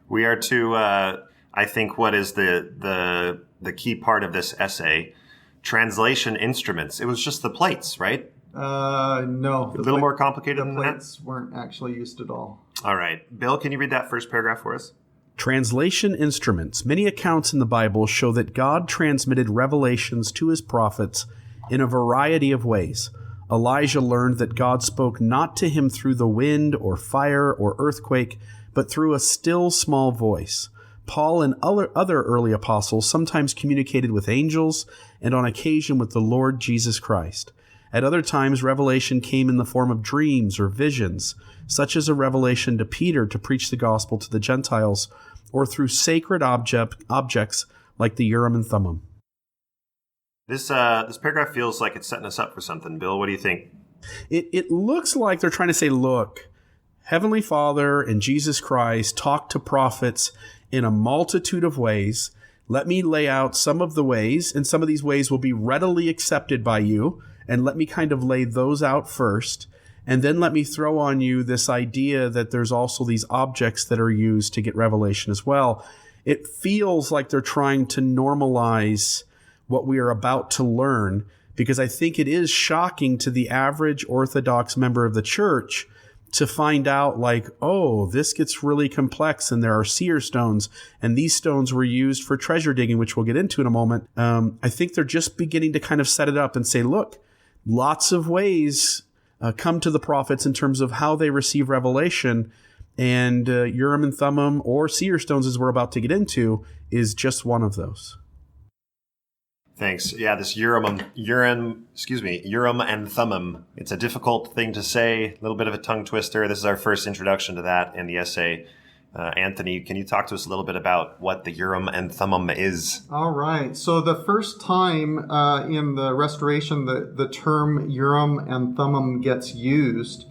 We are to, I think, what is the key part of this essay, translation instruments. It was just the plates, right? No. A little more complicated than The that? plates weren't actually used at all. All right. Bill, can you read that first paragraph for us? Translation instruments. Many accounts in the Bible show that God transmitted revelations to his prophets in a variety of ways. Elijah learned that God spoke not to him through the wind or fire or earthquake, but through a still small voice. Paul and other early apostles sometimes communicated with angels and on occasion with the Lord Jesus Christ. At other times, revelation came in the form of dreams or visions, such as a revelation to Peter to preach the gospel to the Gentiles, or through sacred objects like the Urim and Thummim. This paragraph feels like it's setting us up for something. Bill, what do you think? It looks like they're trying to say, look, Heavenly Father and Jesus Christ talk to prophets in a multitude of ways. Let me lay out some of the ways, and some of these ways will be readily accepted by you, and let me kind of lay those out first. And then let me throw on you this idea that there's also these objects that are used to get revelation as well. It feels like they're trying to normalize what we are about to learn, because I think it is shocking to the average Orthodox member of the church to find out, like, oh, this gets really complex and there are seer stones, and these stones were used for treasure digging, which we'll get into in a moment. I think they're just beginning to kind of set it up and say, look, lots of ways come to the prophets in terms of how they receive revelation, and Urim and Thummim, or seer stones, as we're about to get into, is just one of those. Thanks. Yeah, this Urim and Thummim. It's a difficult thing to say, a little bit of a tongue twister. This is our first introduction to that in the essay. Anthony, can you talk to us a little bit about what the Urim and Thummim is? All right. So the first time in the Restoration the term Urim and Thummim gets used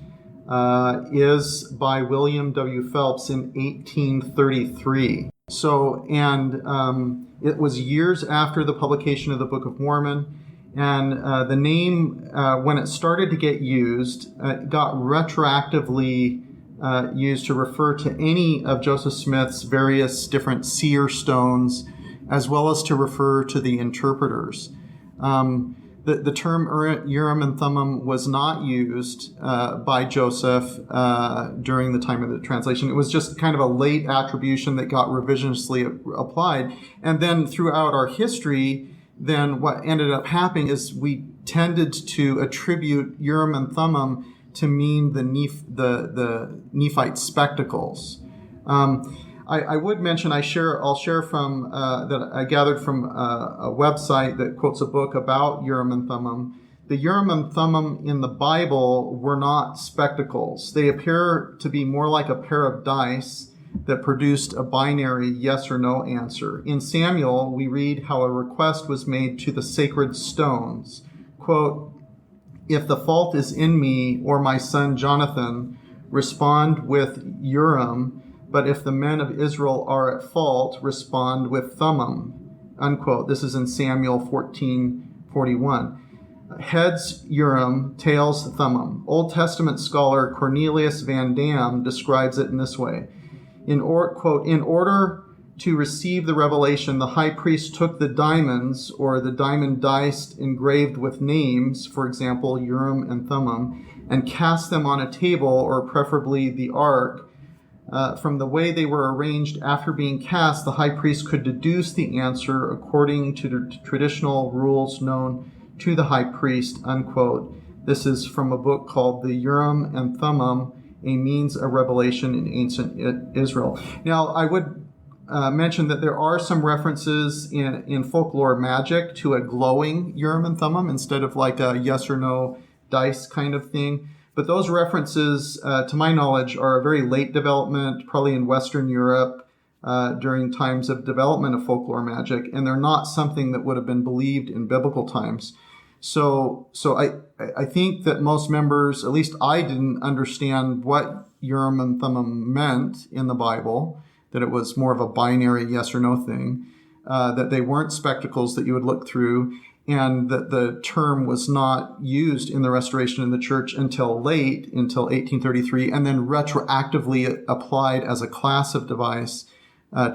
is by William W. Phelps in 1833. So, and it was years after the publication of the Book of Mormon. And the name, when it started to get used, got retroactively used to refer to any of Joseph Smith's various different seer stones, as well as to refer to the interpreters. The term Urim and Thummim was not used by Joseph during the time of the translation. It was just kind of a late attribution that got revisionistly applied. And then throughout our history, then what ended up happening is we tended to attribute Urim and Thummim to mean the Nephite spectacles. I would mention I'll share from that I gathered from a website that quotes a book about Urim and Thummim. The Urim and Thummim in the Bible were not spectacles. They appear to be more like a pair of dice that produced a binary yes or no answer. In Samuel, we read how a request was made to the sacred stones. Quote, "If the fault is in me or my son Jonathan, respond with Urim, but if the men of Israel are at fault, respond with Thummim." Unquote. This is in Samuel 14:41. Heads Urim, tails Thummim. Old Testament scholar Cornelius Van Dam describes it in this way. Quote, "In order to receive the revelation, the high priest took the diamonds, or the diamond dice engraved with names, for example, Urim and Thummim, and cast them on a table, or preferably the ark. From the way they were arranged after being cast, the high priest could deduce the answer according to the traditional rules known to the high priest," unquote. This is from a book called The Urim and Thummim, A Means of Revelation in Ancient Israel. Now, I would mention that there are some references in folklore magic to a glowing Urim and Thummim instead of like a yes or no dice kind of thing. But those references, to my knowledge, are a very late development, probably in Western Europe during times of development of folklore magic, and they're not something that would have been believed in biblical times. I think that most members, at least I didn't understand what Urim and Thummim meant in the Bible, that it was more of a binary yes or no thing, that they weren't spectacles that you would look through, and that the term was not used in the Restoration in the Church until 1833, and then retroactively applied as a class of device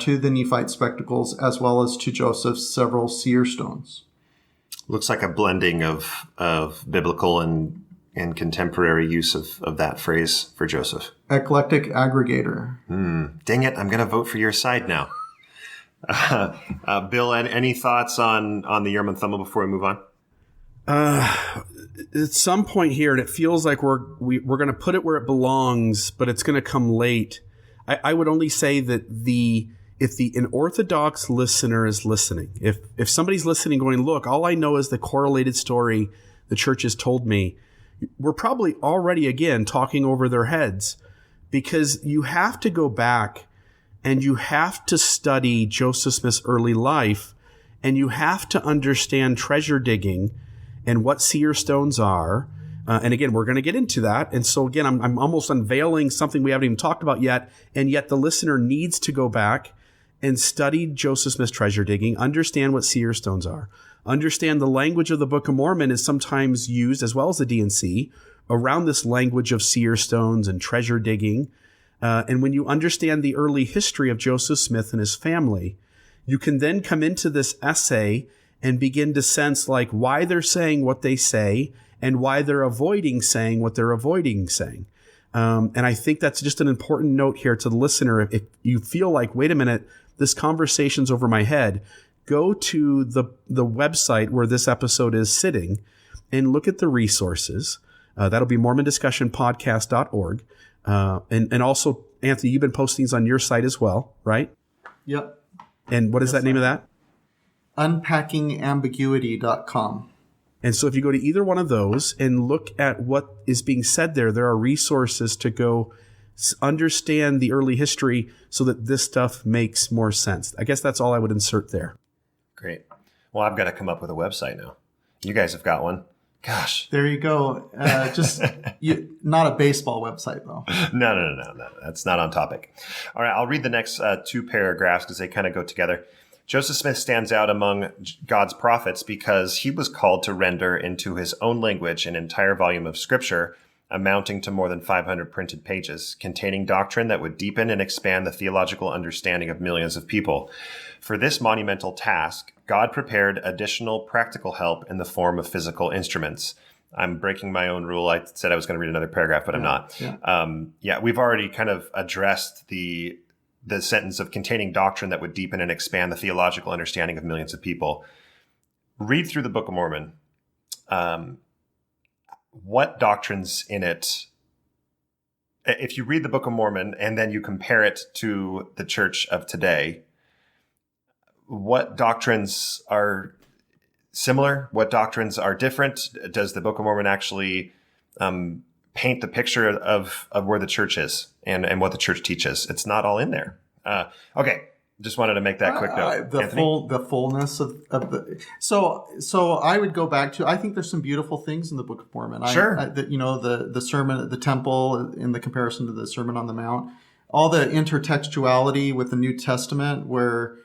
to the Nephite spectacles, as well as to Joseph's several seer stones. Looks like a blending of biblical and contemporary use of that phrase for Joseph. Eclectic aggregator. Dang it, I'm going to vote for your side now. Bill, any thoughts on the Urim and Thummim before we move on? At some point here, and it feels like we're going to put it where it belongs, but it's going to come late. I would only say that if an Orthodox listener is listening, if somebody's listening going, look, all I know is the correlated story the church has told me, we're probably already, again, talking over their heads, because you have to go back and you have to study Joseph Smith's early life, and you have to understand treasure digging and what seer stones are. And again, we're going to get into that. And so again, I'm almost unveiling something we haven't even talked about yet. And yet the listener needs to go back and study Joseph Smith's treasure digging, understand what seer stones are, understand the language of the Book of Mormon is sometimes used, as well as the D&C, around this language of seer stones and treasure digging. And when you understand the early history of Joseph Smith and his family, you can then come into this essay and begin to sense like why they're saying what they say and why they're avoiding saying what they're avoiding saying. And I think that's just an important note here to the listener. If you feel like, wait a minute, this conversation's over my head, go to the website where this episode is sitting and look at the resources. That'll be mormondiscussionpodcast.org. And also, Anthony, you've been posting these on your site as well, right? Yep. And what is that name of that? Unpackingambiguity.com. And so if you go to either one of those and look at what is being said there are resources to go understand the early history so that this stuff makes more sense. I guess that's all I would insert there. Great. Well, I've got to come up with a website now. You guys have got one. Gosh. There you go. Not a baseball website, though. No. That's not on topic. All right, I'll read the next two paragraphs because they kind of go together. Joseph Smith stands out among God's prophets because he was called to render into his own language an entire volume of scripture amounting to more than 500 printed pages, containing doctrine that would deepen and expand the theological understanding of millions of people. For this monumental task, God prepared additional practical help in the form of physical instruments. I'm breaking my own rule. I said I was going to read another paragraph, but I'm not. Yeah. We've already kind of addressed the sentence of containing doctrine that would deepen and expand the theological understanding of millions of people. Read through the Book of Mormon. What doctrines in it, if you read the Book of Mormon and then you compare it to the church of today, what doctrines are similar? What doctrines are different? Does the Book of Mormon actually paint the picture of where the church is and what the church teaches? It's not all in there. Okay. Just wanted to make that quick note. The fullness of the. So I would go back to. I think there's some beautiful things in the Book of Mormon. Sure. The sermon at the temple in the comparison to the Sermon on the Mount, all the intertextuality with the New Testament, where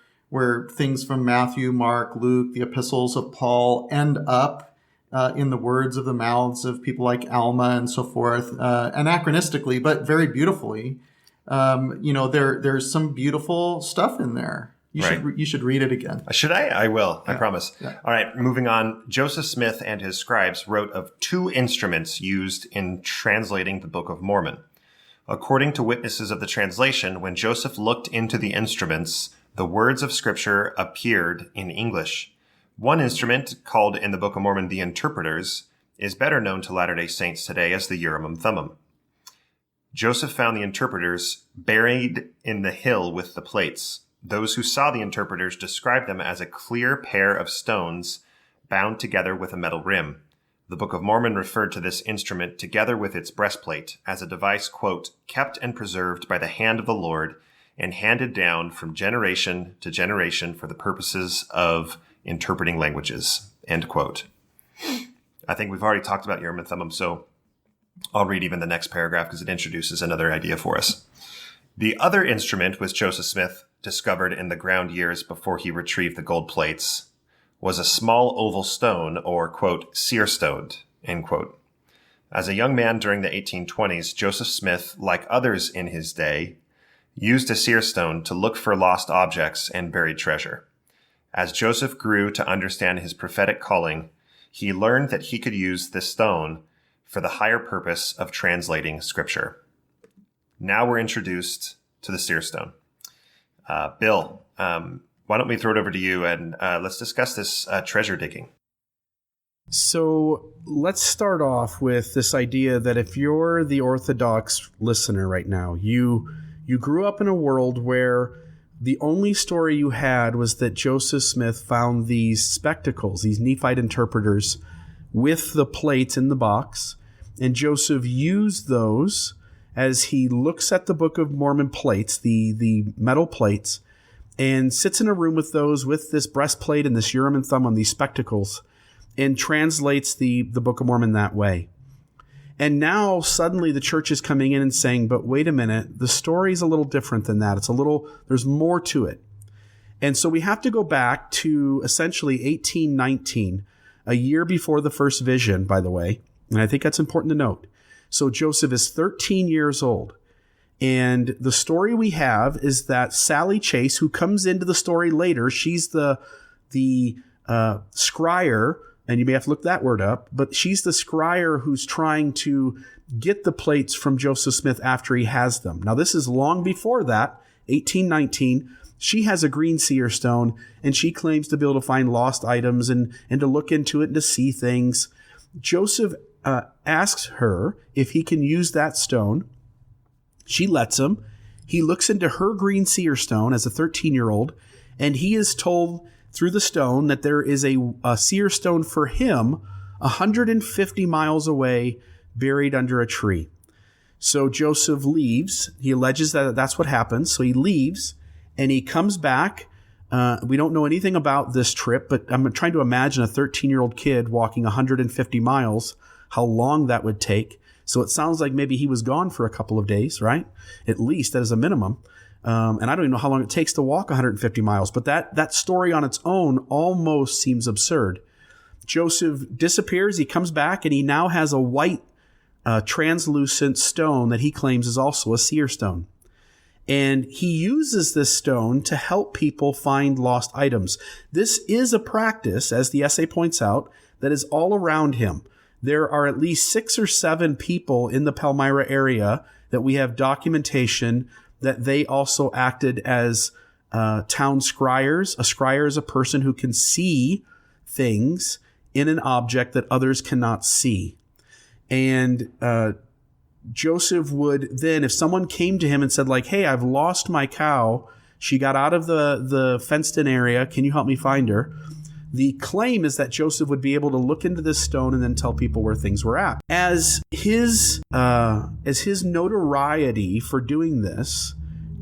things from Matthew, Mark, Luke, the epistles of Paul end up in the words of the mouths of people like Alma and so forth, anachronistically, but very beautifully. There's some beautiful stuff in there. You should read it again. Should I? I will. Yeah. I promise. Yeah. All right. Moving on. Joseph Smith and his scribes wrote of two instruments used in translating the Book of Mormon. According to witnesses of the translation, when Joseph looked into the instruments, the words of Scripture appeared in English. One instrument, called in the Book of Mormon the Interpreters, is better known to Latter-day Saints today as the Urim and Thummim. Joseph found the interpreters buried in the hill with the plates. Those who saw the interpreters described them as a clear pair of stones bound together with a metal rim. The Book of Mormon referred to this instrument together with its breastplate as a device, quote, kept and preserved by the hand of the Lord and handed down from generation to generation for the purposes of interpreting languages, end quote. I think we've already talked about Urim and Thummim, so I'll read even the next paragraph because it introduces another idea for us. The other instrument which Joseph Smith discovered in the ground years before he retrieved the gold plates was a small oval stone, or, quote, seer stone, end quote. As a young man during the 1820s, Joseph Smith, like others in his day, used a seer stone to look for lost objects and buried treasure. As Joseph grew to understand his prophetic calling, he learned that he could use this stone for the higher purpose of translating Scripture. Now we're introduced to the seer stone. Bill, why don't we throw it over to you and let's discuss this treasure digging. So let's start off with this idea that if you're the Orthodox listener right now, you grew up in a world where the only story you had was that Joseph Smith found these spectacles, these Nephite interpreters, with the plates in the box, and Joseph used those as he looks at the Book of Mormon plates, the metal plates, and sits in a room with those, with this breastplate and this Urim and Thummim, these spectacles, and translates the Book of Mormon that way. And now suddenly the church is coming in and saying, but wait a minute, the story is a little different than that. There's more to it. And so we have to go back to essentially 1819, a year before the first vision, by the way. And I think that's important to note. So Joseph is 13 years old. And the story we have is that Sally Chase, who comes into the story later, she's the scryer, and you may have to look that word up, but she's the scryer who's trying to get the plates from Joseph Smith after he has them. Now, this is long before that, 1819. She has a green seer stone, and she claims to be able to find lost items and to look into it and to see things. Joseph asks her if he can use that stone. She lets him. He looks into her green seer stone as a 13-year-old, and he is told through the stone that there is a seer stone for him 150 miles away, buried under a tree. So Joseph leaves. He alleges that that's what happens. So he leaves and he comes back. We don't know anything about this trip, but I'm trying to imagine a 13-year-old kid walking 150 miles, how long that would take. So it sounds like maybe he was gone for a couple of days, right? At least that is a minimum. And I don't even know how long it takes to walk 150 miles, but that story on its own almost seems absurd. Joseph disappears, he comes back, and he now has a white translucent stone that he claims is also a seer stone. And he uses this stone to help people find lost items. This is a practice, as the essay points out, that is all around him. There are at least 6 or 7 people in the Palmyra area that we have documentation that they also acted as town scryers. A scryer is a person who can see things in an object that others cannot see. And Joseph would then, if someone came to him and said, like, hey, I've lost my cow. She got out of the fenced-in area. Can you help me find her? The claim is that Joseph would be able to look into this stone and then tell people where things were at. As his notoriety for doing this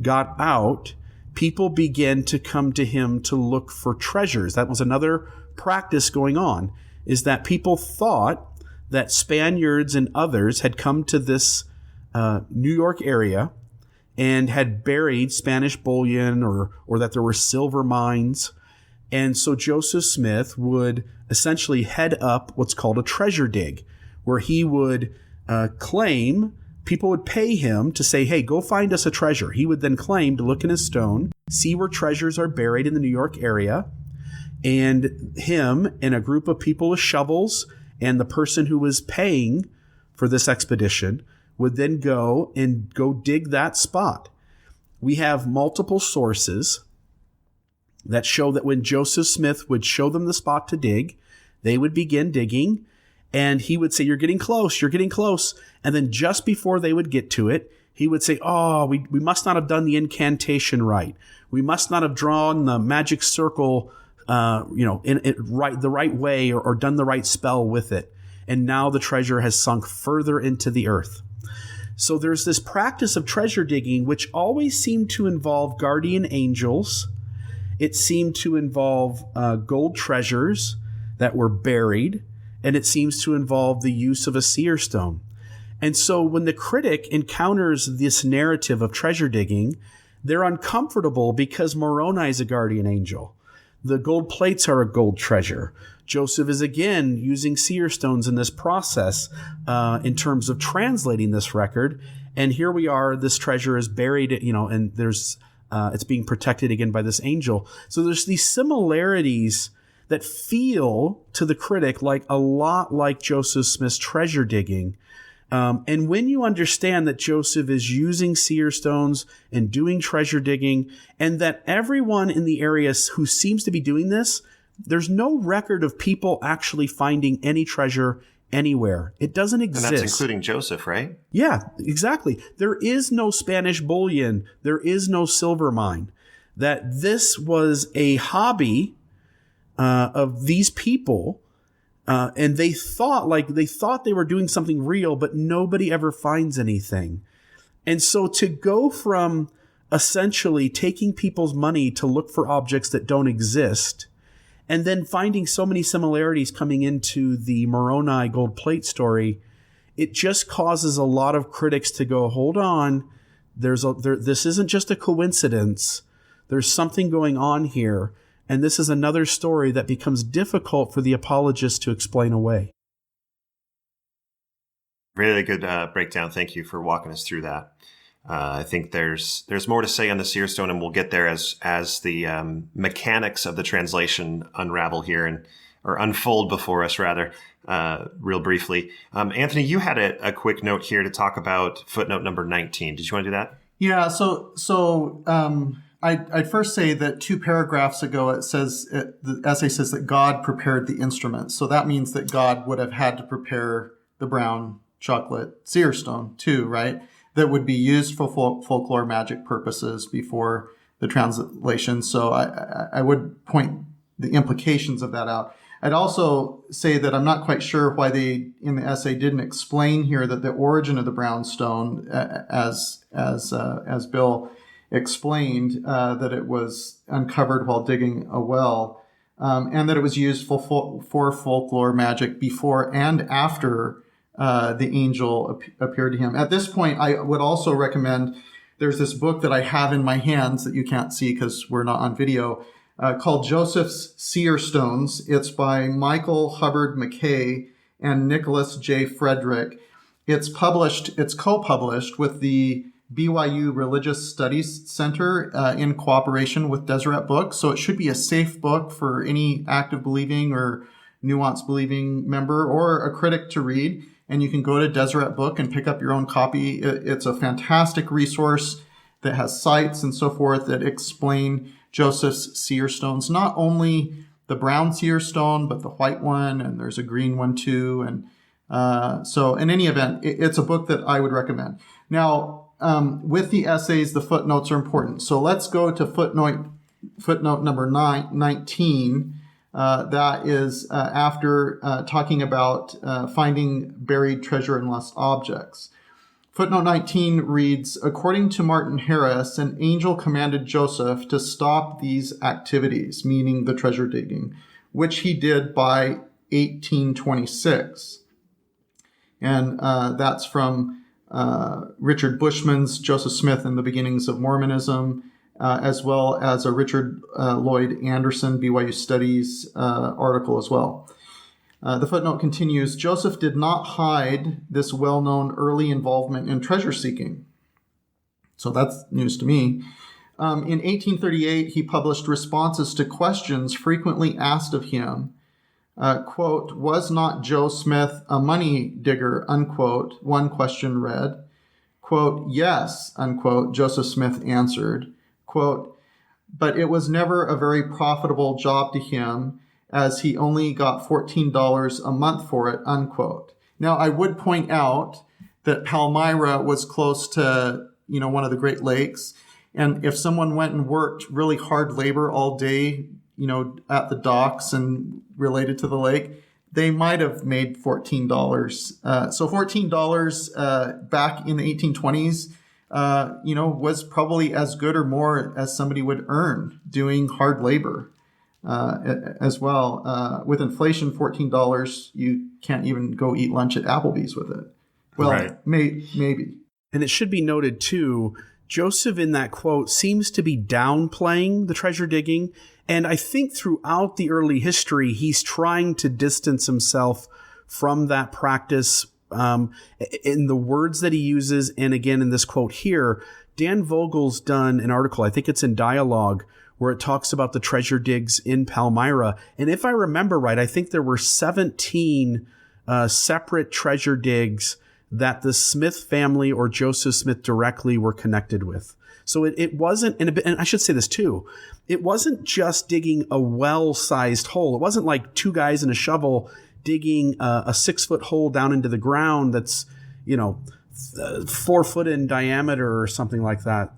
got out, people began to come to him to look for treasures. That was another practice going on, is that people thought that Spaniards and others had come to this New York area and had buried Spanish bullion or that there were silver mines. And so Joseph Smith would essentially head up what's called a treasure dig, where he would claim, people would pay him to say, hey, go find us a treasure. He would then claim to look in his stone, see where treasures are buried in the New York area, and him and a group of people with shovels and the person who was paying for this expedition would then go dig that spot. We have multiple sources that show that when Joseph Smith would show them the spot to dig, they would begin digging, and he would say, you're getting close. And then just before they would get to it, he would say, oh, we must not have done the incantation right. We must not have drawn the magic circle the right way or done the right spell with it. And now the treasure has sunk further into the earth. So there's this practice of treasure digging, which always seemed to involve guardian angels. It seemed to involve gold treasures that were buried. and it seems to involve the use of a seer stone. And so when the critic encounters this narrative of treasure digging, they're uncomfortable because Moroni is a guardian angel. The gold plates are a gold treasure. Joseph is again using seer stones in this process in terms of translating this record. And here we are, this treasure is buried, and there's it's being protected again by this angel. So there's these similarities that feel to the critic like a lot like Joseph Smith's treasure digging. And when you understand that Joseph is using seer stones and doing treasure digging, and that everyone in the area who seems to be doing this, there's no record of people actually finding any treasure anywhere. It doesn't exist. And that's including Joseph, right? Yeah, exactly. There is no Spanish bullion. There is no silver mine. That this was a hobby of these people. And they thought they were doing something real, but nobody ever finds anything. And so to go from essentially taking people's money to look for objects that don't exist, and then finding so many similarities coming into the Moroni gold plate story, it just causes a lot of critics to go, hold on, this isn't just a coincidence. There's something going on here. And this is another story that becomes difficult for the apologists to explain away. Really good breakdown. Thank you for walking us through that. I think there's more to say on the seer stone, and we'll get there as the mechanics of the translation unravel here or unfold before us, rather, real briefly. Anthony, you had a quick note here to talk about footnote number 19. Did you want to do that? Yeah. So I'd first say that 2 paragraphs ago, the essay says that God prepared the instrument. So that means that God would have had to prepare the brown chocolate seer stone too, right? That would be used for folklore magic purposes before the translation. So I would point the implications of that out. I'd also say that I'm not quite sure why they, in the essay, didn't explain here that the origin of the brown stone, as Bill explained, that it was uncovered while digging a well, and that it was used for folklore magic before and after the angel appeared to him. At this point, I would also recommend, there's this book that I have in my hands that you can't see because we're not on video, called Joseph's Seer Stones. It's by Michael Hubbard McKay and Nicholas J. Frederick. It's co-published with the BYU Religious Studies Center in cooperation with Deseret Books. So it should be a safe book for any active believing or nuanced believing member or a critic to read. And you can go to Deseret Book and pick up your own copy. It's a fantastic resource that has sites and so forth that explain Joseph's seer stones, not only the brown seer stone, but the white one, and there's a green one too. And so in any event, it's a book that I would recommend. Now, with the essays, the footnotes are important. So let's go to footnote number 19. That is after talking about finding buried treasure and lost objects. Footnote 19 reads, according to Martin Harris, an angel commanded Joseph to stop these activities, meaning the treasure digging, which he did by 1826. And that's from Richard Bushman's Joseph Smith and the Beginnings of Mormonism, as well as a Richard Lloyd Anderson BYU Studies article as well. The footnote continues, Joseph did not hide this well-known early involvement in treasure seeking. So that's news to me. In 1838, he published responses to questions frequently asked of him. Quote, was not Joe Smith a money digger, unquote, one question read. Quote, yes, unquote, Joseph Smith answered. Quote, but it was never a very profitable job to him, as he only got $14 a month for it, unquote. Now, I would point out that Palmyra was close to, one of the Great Lakes. And if someone went and worked really hard labor all day, at the docks and related to the lake, they might have made $14. So $14 back in the 1820s, was probably as good or more as somebody would earn doing hard labor. As well. With inflation, $14, you can't even go eat lunch at Applebee's with it. Well, Right. maybe. And it should be noted, too, Joseph in that quote seems to be downplaying the treasure digging. And I think throughout the early history, he's trying to distance himself from that practice in the words that he uses. And again, in this quote here, Dan Vogel's done an article, I think it's in Dialogue, where it talks about the treasure digs in Palmyra. And if I remember right, I think there were 17 separate treasure digs that the Smith family or Joseph Smith directly were connected with. So it wasn't, and I should say this too, it wasn't just digging a well-sized hole. It wasn't like two guys and a shovel digging a 6-foot hole down into the ground that's, 4 foot in diameter or something like that.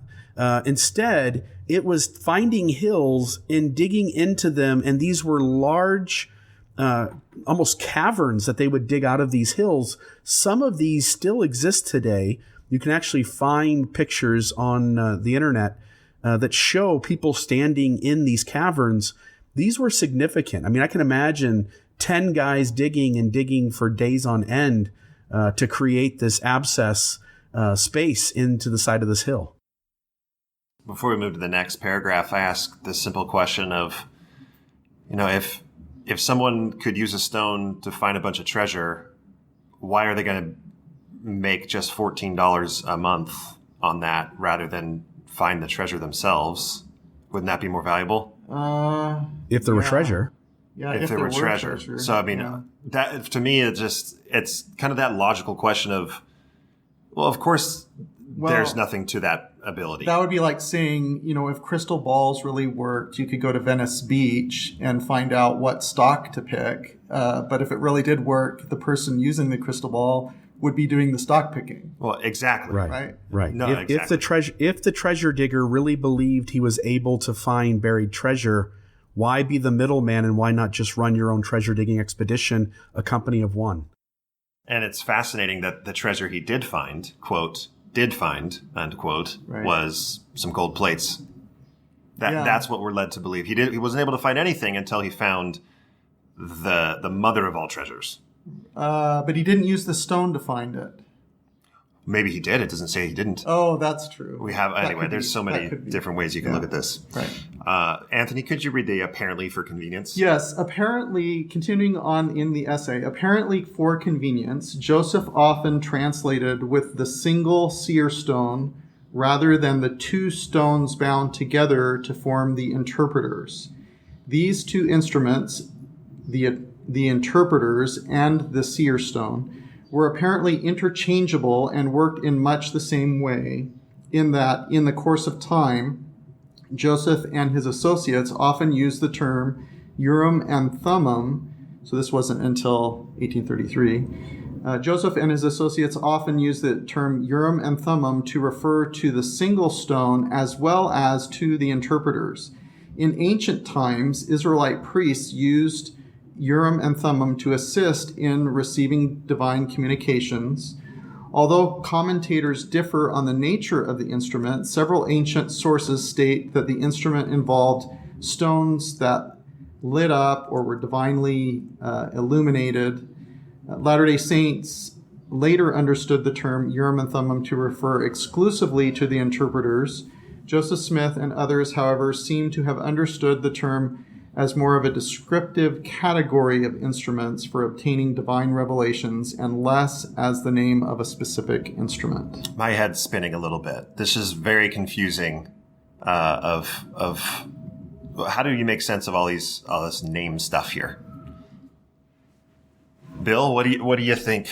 Instead, it was finding hills and digging into them, and these were large, almost caverns that they would dig out of these hills. Some of these still exist today. You can actually find pictures on the internet that show people standing in these caverns. These were significant. I mean, I can imagine 10 guys digging for days on end to create this abscess space into the side of this hill. Before we move to the next paragraph, I ask the simple question of, if someone could use a stone to find a bunch of treasure, why are they going to make just $14 a month on that rather than find the treasure themselves? Wouldn't that be more valuable? If there were treasure. Yeah, if there were treasure. So, I mean, that to me, it's kind of that logical question of, well, of course, there's nothing to that ability. That would be like saying, if crystal balls really worked, you could go to Venice Beach and find out what stock to pick. But if it really did work, the person using the crystal ball would be doing the stock picking. Well, exactly. Right. No, exactly. If the treasure digger really believed he was able to find buried treasure, why be the middleman, and why not just run your own treasure digging expedition, a company of one? And it's fascinating that the treasure he did find, quote, end quote, was some gold plates. That's what we're led to believe. He wasn't able to find anything until he found the mother of all treasures. But he didn't use the stone to find it. Maybe he did. It doesn't say he didn't. Oh, that's true. There's so many different ways you can look at this. Right. Anthony, could you read the apparently for convenience? Yes. Apparently, continuing on in the essay, apparently for convenience, Joseph often translated with the single seer stone rather than the two stones bound together to form the interpreters. These two instruments, the interpreters and the seer stone, were apparently interchangeable and worked in much the same way, in that in the course of time, Joseph and his associates often used the term Urim and Thummim. So this wasn't until 1833. Joseph and his associates often used the term Urim and Thummim to refer to the single stone as well as to the interpreters. In ancient times, Israelite priests used Urim and Thummim to assist in receiving divine communications. Although commentators differ on the nature of the instrument, several ancient sources state that the instrument involved stones that lit up or were divinely illuminated. Latter-day Saints later understood the term Urim and Thummim to refer exclusively to the interpreters. Joseph Smith and others, however, seem to have understood the term as more of a descriptive category of instruments for obtaining divine revelations and less as the name of a specific instrument. My head's spinning a little bit. This is very confusing of how do you make sense of all this name stuff here? Bill, what do you think?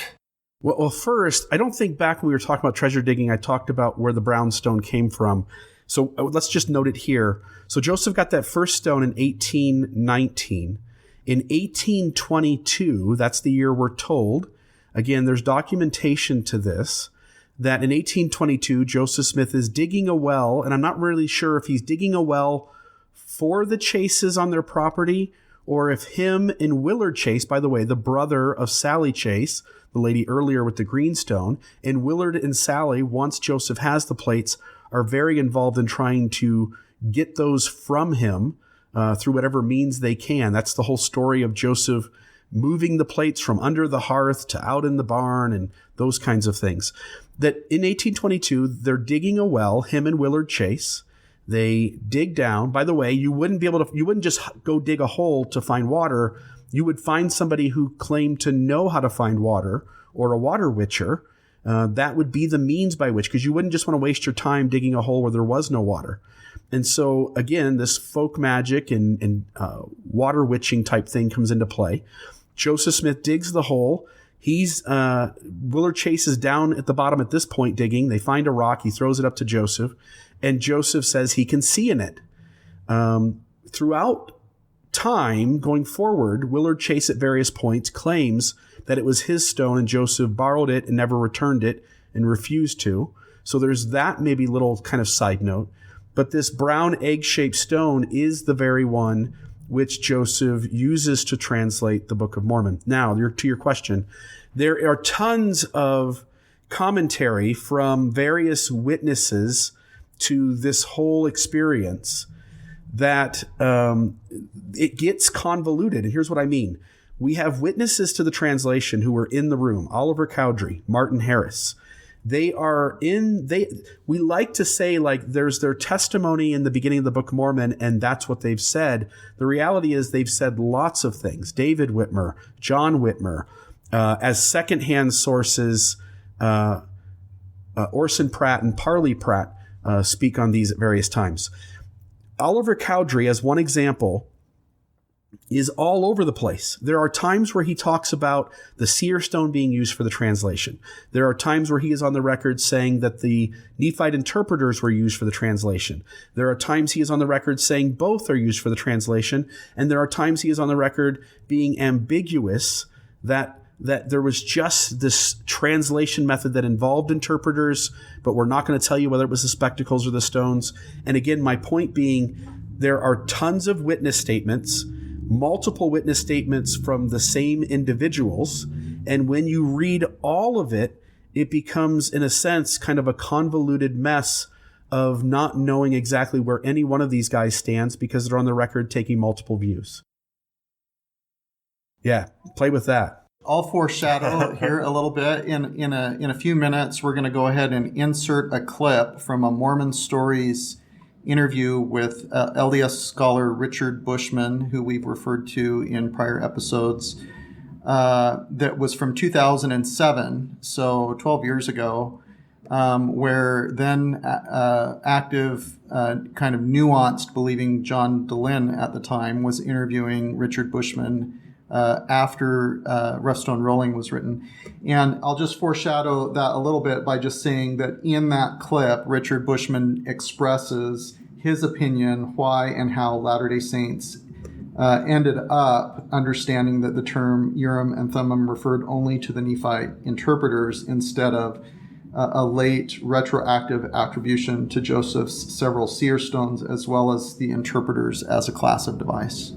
Well, first, I don't think back when we were talking about treasure digging, I talked about where the brown stone came from. So let's just note it here. So Joseph got that first stone in 1819. In 1822, that's the year we're told, again, there's documentation to this, that in 1822, Joseph Smith is digging a well, and I'm not really sure if he's digging a well for the Chases on their property, or if him and Willard Chase, by the way, the brother of Sally Chase, the lady earlier with the greenstone, and Willard and Sally, once Joseph has the plates, are very involved in trying to get those from him through whatever means they can. That's the whole story of Joseph moving the plates from under the hearth to out in the barn and those kinds of things. That in 1822, they're digging a well, him and Willard Chase. They dig down. By the way, you wouldn't just go dig a hole to find water. You would find somebody who claimed to know how to find water, or a water witcher. That would be the means by which, because you wouldn't just want to waste your time digging a hole where there was no water. And so, again, this folk magic and water witching type thing comes into play. Joseph Smith digs the hole. Willard Chase is down at the bottom at this point digging. They find a rock. He throws it up to Joseph. And Joseph says he can see in it. Throughout time, going forward, Willard Chase at various points claims that it was his stone and Joseph borrowed it and never returned it and refused to. So there's that maybe little kind of side note. But this brown egg-shaped stone is the very one which Joseph uses to translate the Book of Mormon. Now, to your question, there are tons of commentary from various witnesses to this whole experience that it gets convoluted. And here's what I mean. We have witnesses to the translation who were in the room: Oliver Cowdery, Martin Harris. We like to say, like, there's their testimony in the beginning of the Book of Mormon, and that's what they've said. The reality is they've said lots of things. David Whitmer, John Whitmer, as secondhand sources, Orson Pratt and Parley Pratt speak on these at various times. Oliver Cowdery, as one example, is all over the place. There are times where he talks about the seer stone being used for the translation. There are times where he is on the record saying that the Nephite interpreters were used for the translation. There are times he is on the record saying both are used for the translation. And there are times he is on the record being ambiguous that there was just this translation method that involved interpreters, but we're not going to tell you whether it was the spectacles or the stones. And again, my point being, there are tons of witness statements, multiple witness statements from the same individuals. And when you read all of it, it becomes, in a sense, kind of a convoluted mess of not knowing exactly where any one of these guys stands because they're on the record taking multiple views. Yeah, play with that. I'll foreshadow here a little bit. In a few minutes, we're going to go ahead and insert a clip from a Mormon Stories interview with LDS scholar Richard Bushman, who we've referred to in prior episodes, that was from 2007, so 12 years ago, where then active, kind of nuanced believing John Dehlin at the time was interviewing Richard Bushman after Rough Stone Rolling was written. And I'll just foreshadow that a little bit by just saying that in that clip, Richard Bushman expresses his opinion why and how Latter-day Saints ended up understanding that the term Urim and Thummim referred only to the Nephite interpreters instead of a late retroactive attribution to Joseph's several seer stones as well as the interpreters as a class of device.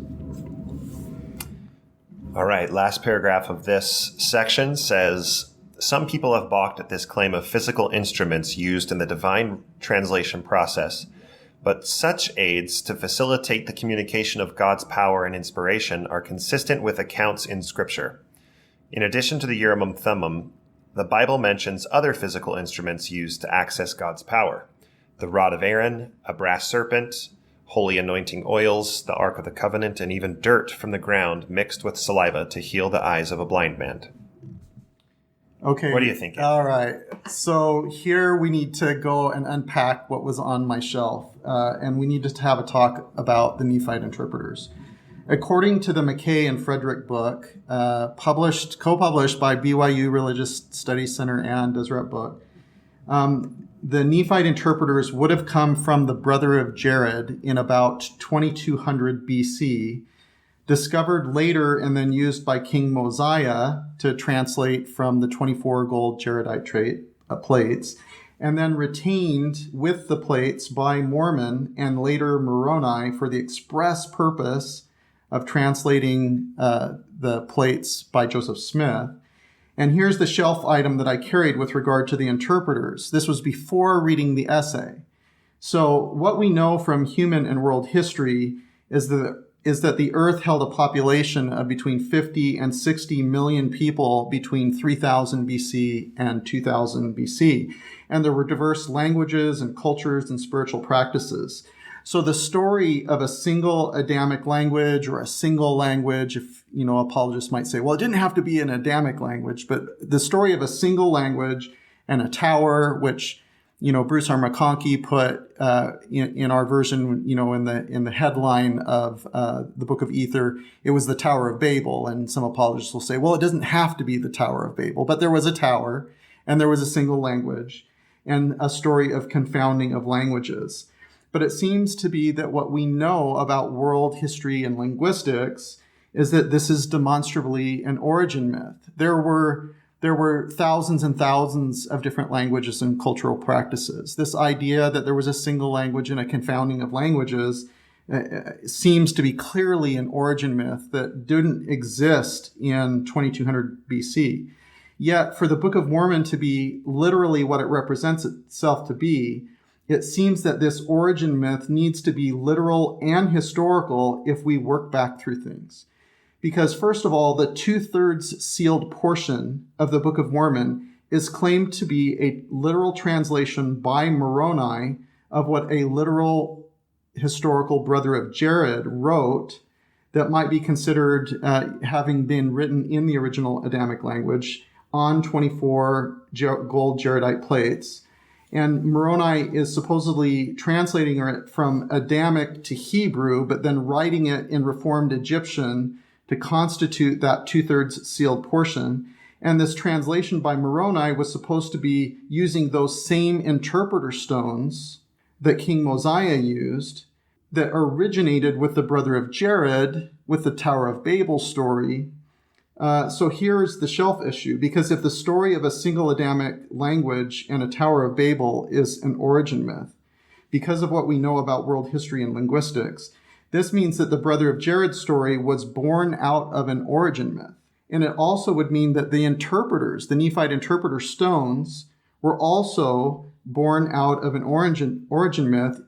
All right, last paragraph of this section says, some people have balked at this claim of physical instruments used in the divine translation process, but such aids to facilitate the communication of God's power and inspiration are consistent with accounts in Scripture. In addition to the Urim and Thummim, the Bible mentions other physical instruments used to access God's power: the rod of Aaron, a brass serpent, holy anointing oils, the Ark of the Covenant, and even dirt from the ground mixed with saliva to heal the eyes of a blind man. Okay. What do you think? All right. So here we need to go and unpack what was on my shelf, and we need to have a talk about the Nephite interpreters. According to the McKay and Frederick book, co-published by BYU Religious Studies Center and Deseret Book, the Nephite interpreters would have come from the brother of Jared in about 2200 BC, discovered later and then used by King Mosiah to translate from the 24 gold Jaredite plates, and then retained with the plates by Mormon and later Moroni for the express purpose of translating the plates by Joseph Smith. And here's the shelf item that I carried with regard to the interpreters. This was before reading the essay. So what we know from human and world history is that is that the earth held a population of between 50 and 60 million people between 3000 BC and 2000 BC. And there were diverse languages and cultures and spiritual practices. So the story of a single Adamic language or a single language, if, apologists might say, well, it didn't have to be an Adamic language, but the story of a single language and a tower, which, Bruce R. McConkie put in our version, in the headline of the Book of Ether, it was the Tower of Babel. And some apologists will say, well, it doesn't have to be the Tower of Babel, but there was a tower and there was a single language and a story of confounding of languages. But it seems to be that what we know about world history and linguistics is that this is demonstrably an origin myth. There were thousands and thousands of different languages and cultural practices. This idea that there was a single language and a confounding of languages seems to be clearly an origin myth that didn't exist in 2200 BC. Yet for the Book of Mormon to be literally what it represents itself to be, it seems that this origin myth needs to be literal and historical if we work back through things. Because first of all, the 2/3 sealed portion of the Book of Mormon is claimed to be a literal translation by Moroni of what a literal historical brother of Jared wrote that might be considered having been written in the original Adamic language on 24 gold Jaredite plates. And Moroni is supposedly translating it from Adamic to Hebrew, but then writing it in Reformed Egyptian to constitute that 2/3 sealed portion. And this translation by Moroni was supposed to be using those same interpreter stones that King Mosiah used that originated with the brother of Jared with the Tower of Babel story. So here's the shelf issue, because if the story of a single Adamic language and a Tower of Babel is an origin myth, because of what we know about world history and linguistics, this means that the brother of Jared story was born out of an origin myth. And it also would mean that the interpreters, the Nephite interpreter stones, were also born out of an origin myth,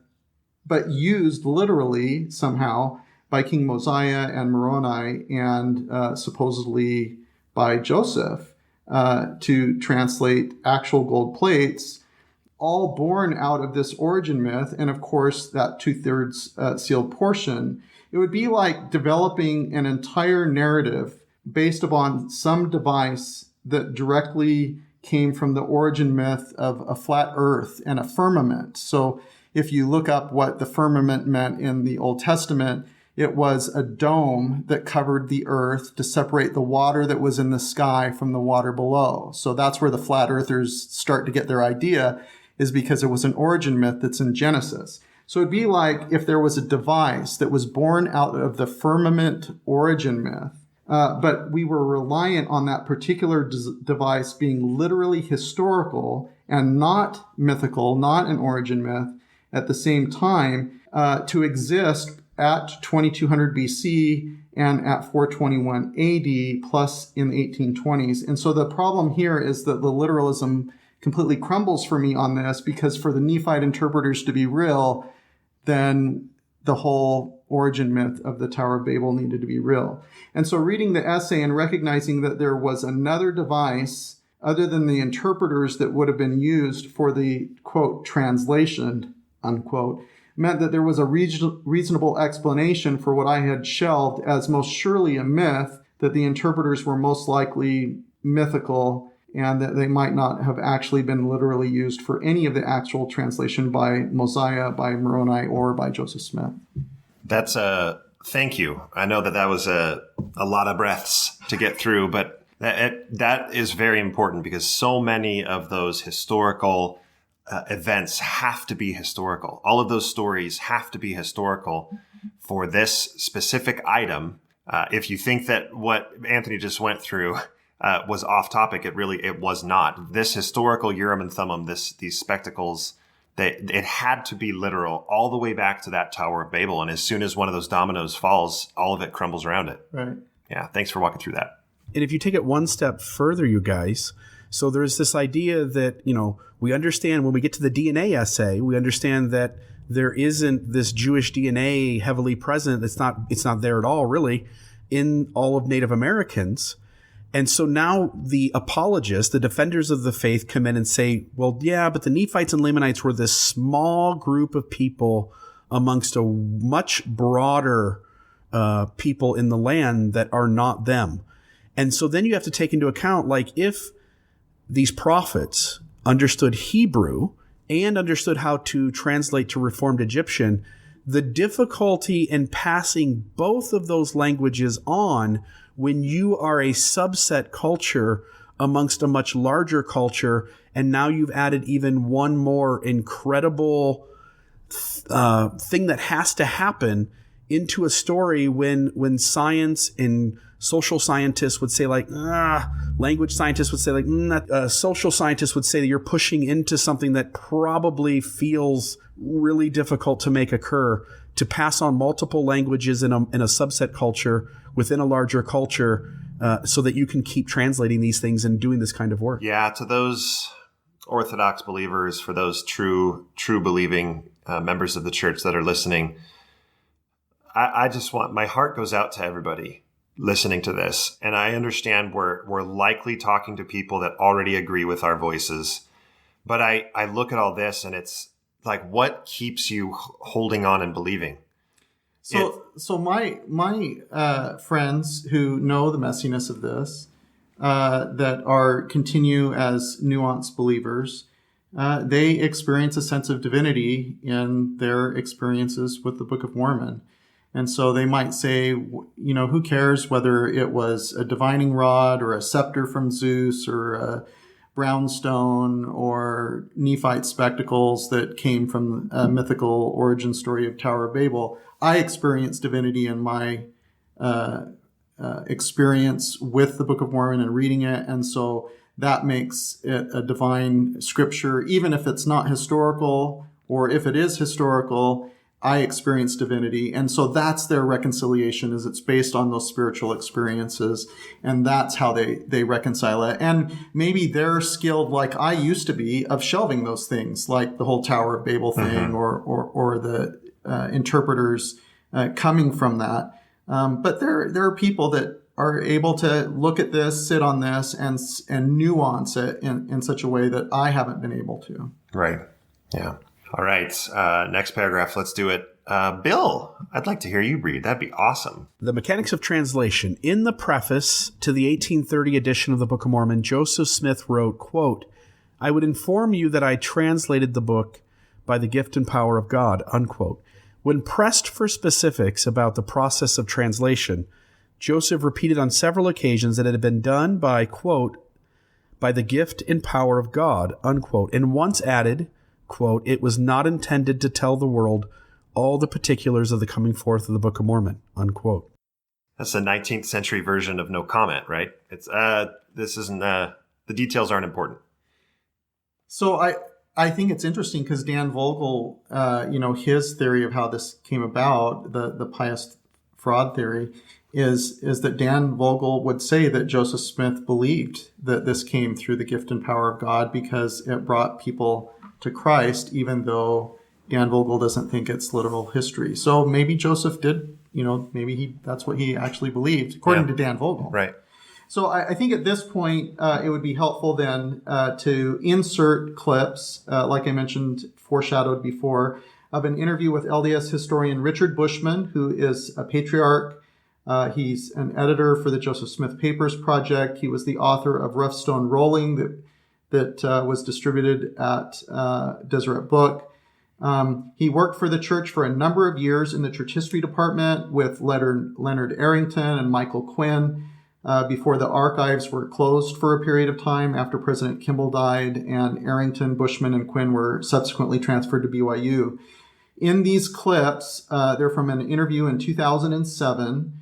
but used literally somehow by King Mosiah and Moroni and supposedly by Joseph to translate actual gold plates, all born out of this origin myth. And of course, that 2/3 sealed portion, it would be like developing an entire narrative based upon some device that directly came from the origin myth of a flat earth and a firmament. So if you look up what the firmament meant in the Old Testament, it was a dome that covered the earth to separate the water that was in the sky from the water below. So that's where the flat earthers start to get their idea, is because it was an origin myth that's in Genesis. So it'd be like if there was a device that was born out of the firmament origin myth, but we were reliant on that particular device being literally historical and not mythical, not an origin myth at the same time, to exist at 2200 BC and at 421 AD plus in the 1820s. And so the problem here is that the literalism completely crumbles for me on this, because for the Nephite interpreters to be real, then the whole origin myth of the Tower of Babel needed to be real. And so reading the essay and recognizing that there was another device other than the interpreters that would have been used for the, quote, translation, unquote, meant that there was a reasonable explanation for what I had shelved as most surely a myth, that the interpreters were most likely mythical and that they might not have actually been literally used for any of the actual translation by Mosiah, by Moroni, or by Joseph Smith. That's thank you. I know that was a lot of breaths to get through, but that is very important, because so many of those historical events have to be historical. All of those stories have to be historical for this specific item. If you think that what Anthony just went through was off topic, it was not. This historical Urim and Thummim, these spectacles, it had to be literal all the way back to that Tower of Babel. And as soon as one of those dominoes falls, all of it crumbles around it. Right. Yeah. Thanks for walking through that. And if you take it one step further, you guys, so there's this idea that, we understand when we get to the DNA essay, we understand that there isn't this Jewish DNA heavily present. It's not there at all, really, in all of Native Americans. And so now the apologists, the defenders of the faith, come in and say, well, yeah, but the Nephites and Lamanites were this small group of people amongst a much broader people in the land that are not them. And so then you have to take into account, like, if these prophets understood Hebrew and understood how to translate to Reformed Egyptian, the difficulty in passing both of those languages on when you are a subset culture amongst a much larger culture, and now you've added even one more incredible thing that has to happen into a story when science and social scientists would say, like, language scientists would say, like, social scientists would say that you're pushing into something that probably feels really difficult to make occur, to pass on multiple languages in a subset culture within a larger culture, so that you can keep translating these things and doing this kind of work. Yeah, to those Orthodox believers, for those true believing members of the church that are listening, I just want, my heart goes out to everybody listening to this. And I understand we're likely talking to people that already agree with our voices. But I look at all this and it's like, what keeps you holding on and believing? So my friends who know the messiness of this, that continue as nuanced believers, they experience a sense of divinity in their experiences with the Book of Mormon. And so they might say, who cares whether it was a divining rod or a scepter from Zeus or a brownstone or Nephite spectacles that came from a mythical origin story of Tower of Babel. I experienced divinity in my experience with the Book of Mormon and reading it. And so that makes it a divine scripture, even if it's not historical, or if it is historical, I experience divinity. And so that's their reconciliation, is it's based on those spiritual experiences. And that's how they reconcile it. And maybe they're skilled, like I used to be, of shelving those things, like the whole Tower of Babel thing, or the interpreters coming from that. But there are people that are able to look at this, sit on this, and nuance it in such a way that I haven't been able to. Right. Yeah. All right. Next paragraph. Let's do it. Bill, I'd like to hear you read. That'd be awesome. The Mechanics of Translation. In the preface to the 1830 edition of the Book of Mormon, Joseph Smith wrote, quote, "I would inform you that I translated the book by the gift and power of God," unquote. When pressed for specifics about the process of translation, Joseph repeated on several occasions that it had been done by, quote, "by the gift and power of God," unquote, and once added, quote, "it was not intended to tell the world all the particulars of the coming forth of the Book of Mormon," unquote. That's the 19th century version of no comment, right? It's this isn't the details aren't important. So I think it's interesting because Dan Vogel, his theory of how this came about, the pious fraud theory, is that Dan Vogel would say that Joseph Smith believed that this came through the gift and power of God because it brought people to Christ, even though Dan Vogel doesn't think it's literal history. So maybe Joseph did, that's what he actually believed, according to Dan Vogel. Right. So I think at this point, it would be helpful then to insert clips, like I mentioned, foreshadowed before, of an interview with LDS historian Richard Bushman, who is a patriarch. He's an editor for the Joseph Smith Papers Project. He was the author of Rough Stone Rolling that was distributed at Deseret Book. He worked for the church for a number of years in the church history department with Leonard Arrington and Michael Quinn before the archives were closed for a period of time after President Kimball died, and Arrington, Bushman, and Quinn were subsequently transferred to BYU. In these clips, they're from an interview in 2007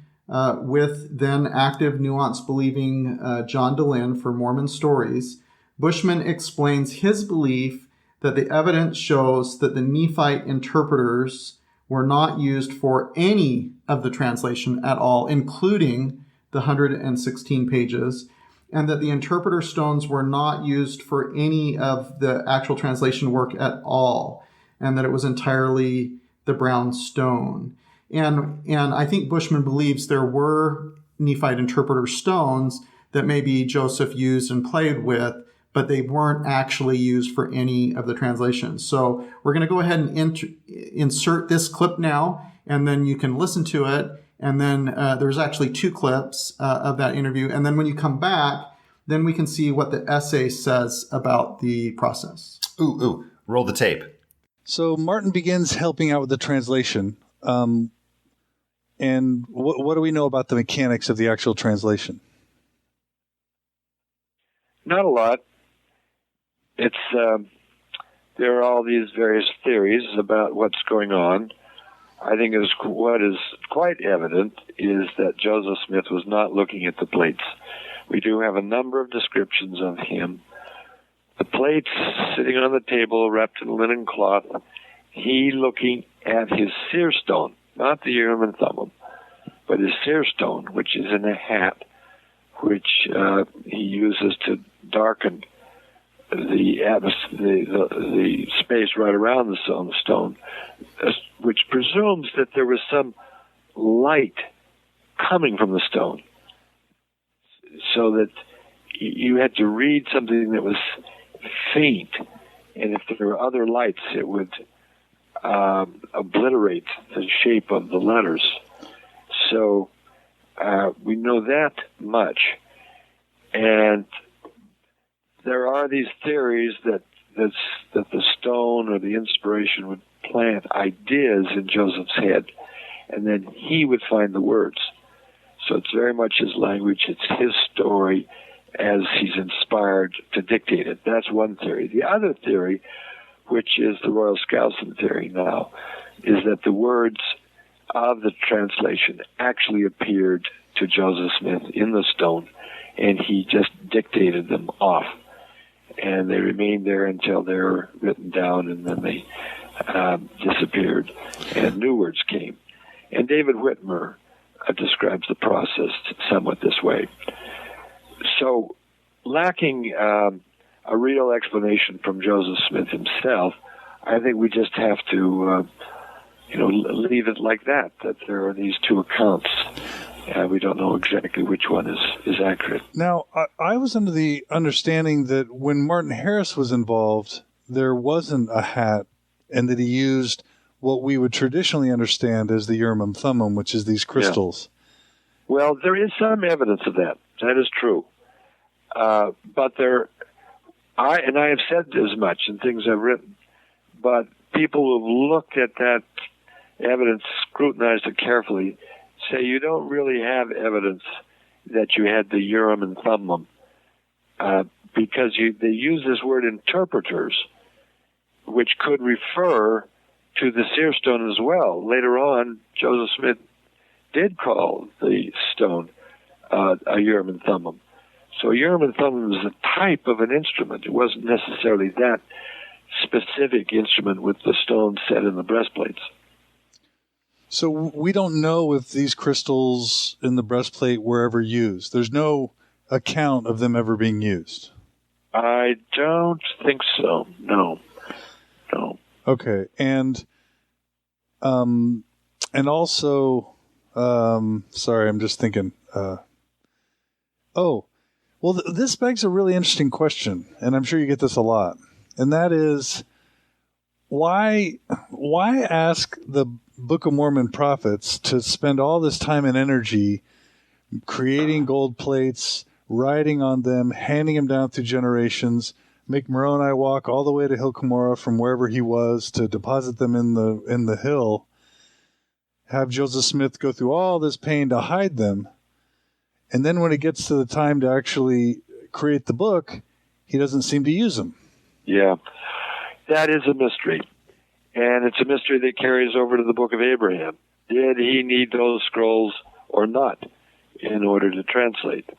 with then active nuanced believing John DeLynn for Mormon Stories. Bushman explains his belief that the evidence shows that the Nephite interpreters were not used for any of the translation at all, including the 116 pages, and that the interpreter stones were not used for any of the actual translation work at all. and that it was entirely the brown stone. And I think Bushman believes there were Nephite interpreter stones that maybe Joseph used and played with, but they weren't actually used for any of the translations. So we're going to go ahead and insert this clip now, and then you can listen to it. And then there's actually 2 clips of that interview. And then when you come back, then we can see what the essay says about the process. Ooh, roll the tape. So Martin begins helping out with the translation. And what do we know about the mechanics of the actual translation? Not a lot. It's there are all these various theories about what's going on. I think what is quite evident is that Joseph Smith was not looking at the plates. We do have a number of descriptions of him. The plates sitting on the table, wrapped in linen cloth, he looking at his seer stone, not the Urim and Thummim, but his seer stone, which is in a hat, which he uses to darken the space right around the stone, which presumes that there was some light coming from the stone, so that you had to read something that was faint, and if there were other lights, it would obliterate the shape of the letters. So we know that much. And there are these theories that the stone or the inspiration would plant ideas in Joseph's head, and then he would find the words. So it's very much his language. It's his story as he's inspired to dictate it. That's one theory. The other theory, which is the Royal Skousen theory now, is that the words of the translation actually appeared to Joseph Smith in the stone, and he just dictated them off. And they remained there until they were written down, and then they disappeared, and new words came. And David Whitmer describes the process somewhat this way. So, lacking a real explanation from Joseph Smith himself, I think we just have to, leave it like that there are these 2 accounts. We don't know exactly which one is accurate. Now, I was under the understanding that when Martin Harris was involved, there wasn't a hat, and that he used what we would traditionally understand as the Urim and Thummim, which is these crystals. Yeah. Well, there is some evidence of that. That is true. But I have said as much in things I've written, but people who've looked at that evidence, scrutinized it carefully, say you don't really have evidence that you had the Urim and Thummim, because they use this word interpreters, which could refer to the seer stone as well. Later on, Joseph Smith did call the stone a Urim and Thummim. So Urim and Thummim is a type of an instrument. It wasn't necessarily that specific instrument with the stone set in the breastplates. So we don't know if these crystals in the breastplate were ever used. There's no account of them ever being used. I don't think so. No. Okay, and also, sorry, I'm just thinking. This begs a really interesting question, and I'm sure you get this a lot, and that is, why ask the Book of Mormon prophets to spend all this time and energy creating gold plates, writing on them, handing them down through generations, make Moroni walk all the way to Hill Cumorah from wherever he was to deposit them in the hill, have Joseph Smith go through all this pain to hide them, and then when it gets to the time to actually create the book, he doesn't seem to use them. Yeah, that is a mystery. And it's a mystery that carries over to the Book of Abraham. Did he need those scrolls or not in order to translate?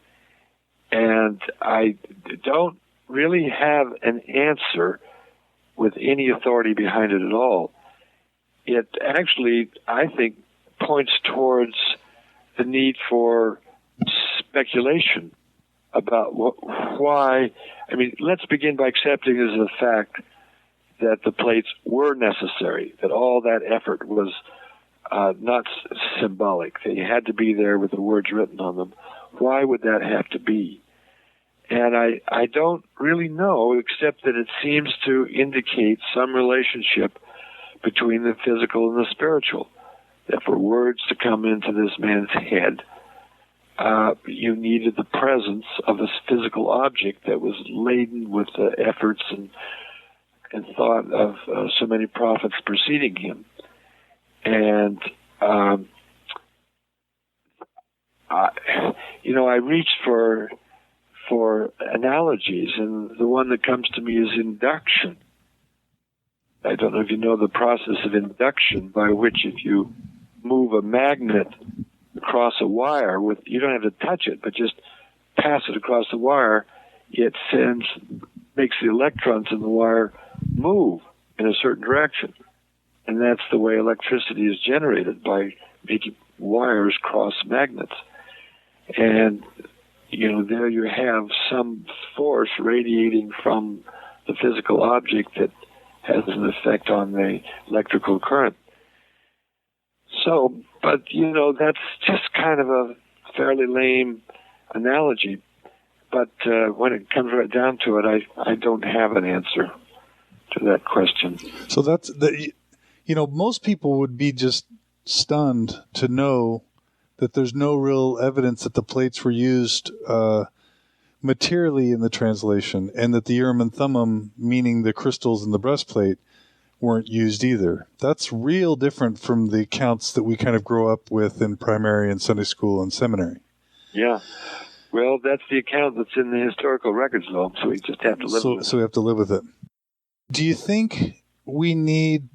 And I don't really have an answer with any authority behind it at all. It actually, I think, points towards the need for speculation about why. I mean, let's begin by accepting as a fact that the plates were necessary, that all that effort was not symbolic. They had to be there with the words written on them. Why would that have to be? And I don't really know, except that it seems to indicate some relationship between the physical and the spiritual. That for words to come into this man's head, you needed the presence of a physical object that was laden with the efforts and thought of so many prophets preceding him. And, I reached for analogies, and the one that comes to me is induction. I don't know if you know the process of induction, by which if you move a magnet across a wire, you don't have to touch it, but just pass it across the wire, it makes the electrons in the wire move in a certain direction. And that's the way electricity is generated, by making wires cross magnets. And, there you have some force radiating from the physical object that has an effect on the electrical current. So, but, that's just kind of a fairly lame analogy. But when it comes right down to it, I don't have an answer to that question. So that's most people would be just stunned to know that there's no real evidence that the plates were used materially in the translation, and that the Urim and Thummim, meaning the crystals in the breastplate, weren't used either. That's real different from the accounts that we kind of grow up with in primary and Sunday school and seminary. Yeah. Well, that's the account that's in the historical records, though, so we just have to live with it. So we have to live with it. Do you think we need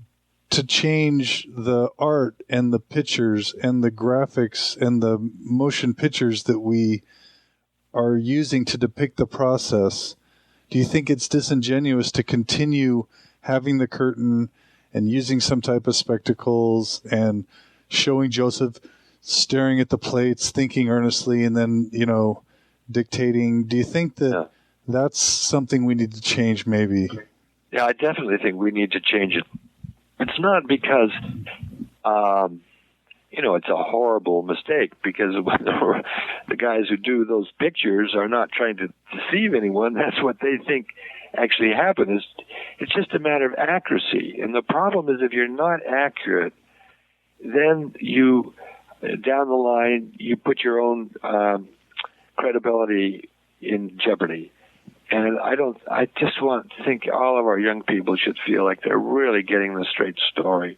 to change the art and the pictures and the graphics and the motion pictures that we are using to depict the process? Do you think it's disingenuous to continue having the curtain and using some type of spectacles and showing Joseph staring at the plates, thinking earnestly, and then, dictating? Do you think that that's something we need to change maybe? Yeah, I definitely think we need to change it. It's not because, it's a horrible mistake, because the guys who do those pictures are not trying to deceive anyone. That's what they think actually happened. It's just a matter of accuracy. And the problem is, if you're not accurate, then you, down the line, you put your own credibility in jeopardy. And I just think all of our young people should feel like they're really getting the straight story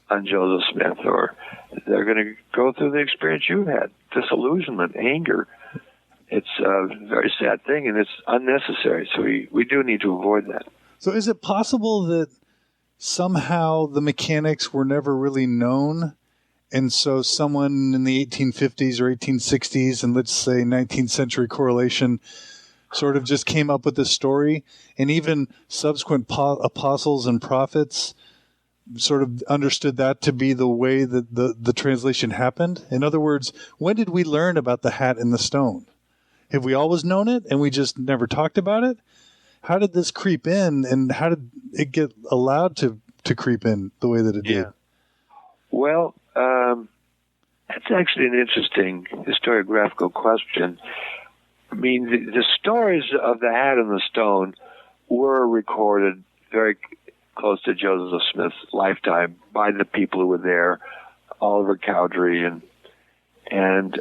on Joseph Smith, or they're going to go through the experience you had, disillusionment, anger. It's a very sad thing, and it's unnecessary. So we do need to avoid that. So is it possible that somehow the mechanics were never really known, and so someone in the 1850s or 1860s, and let's say 19th century correlation, sort of just came up with this story, and even subsequent apostles and prophets sort of understood that to be the way that the translation happened? In other words, when did we learn about the hat and the stone? Have we always known it and we just never talked about it? How did this creep in, and how did it get allowed to creep in the way that it did? Well, that's actually an interesting historiographical question. I mean, the stories of the hat and the stone were recorded very close to Joseph Smith's lifetime by the people who were there, Oliver Cowdery and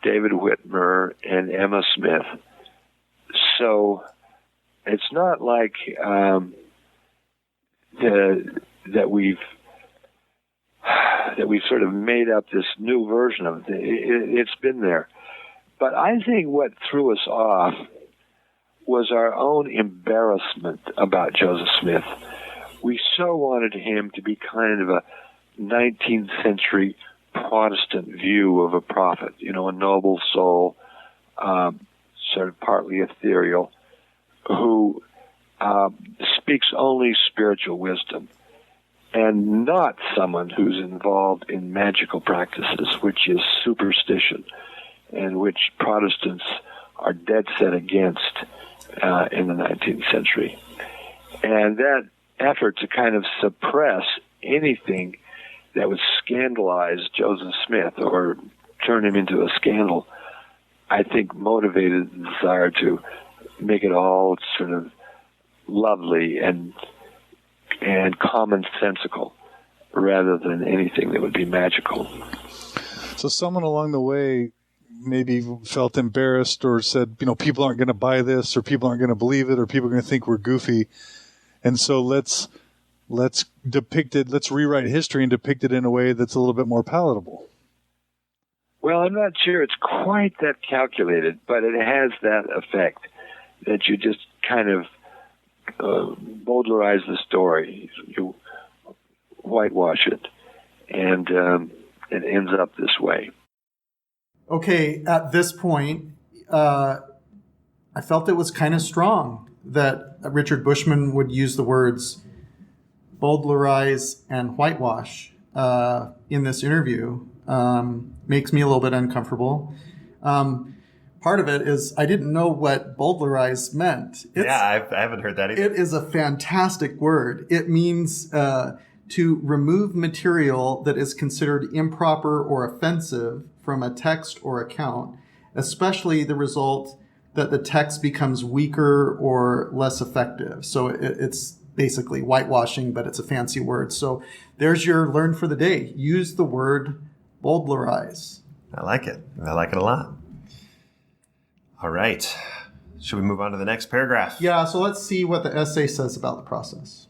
David Whitmer and Emma Smith. So it's not like that we've sort of made up this new version of it. It's been there. But I think what threw us off was our own embarrassment about Joseph Smith. We so wanted him to be kind of a 19th century Protestant view of a prophet, a noble soul, sort of partly ethereal, who speaks only spiritual wisdom, and not someone who's involved in magical practices, which is superstition, and which Protestants are dead set against in the 19th century. And that effort to kind of suppress anything that would scandalize Joseph Smith or turn him into a scandal, I think motivated the desire to make it all sort of lovely and commonsensical rather than anything that would be magical. So someone along the way maybe felt embarrassed or said, people aren't going to buy this, or people aren't going to believe it, or people are going to think we're goofy. And so let's rewrite history and depict it in a way that's a little bit more palatable. Well, I'm not sure it's quite that calculated, but it has that effect that you just kind of bowdlerize the story. You whitewash it, and it ends up this way. Okay, at this point, I felt it was kind of strong that Richard Bushman would use the words bowdlerize and whitewash in this interview. Makes me a little bit uncomfortable. Part of it is I didn't know what bowdlerize meant. I haven't heard that either. It is a fantastic word. It means to remove material that is considered improper or offensive from a text or account, especially the result that the text becomes weaker or less effective. So it's basically whitewashing, but it's a fancy word. So there's your learn for the day. Use the word bowdlerize. I like it. I like it a lot. All right. Should we move on to the next paragraph? Yeah, so let's see what the essay says about the process.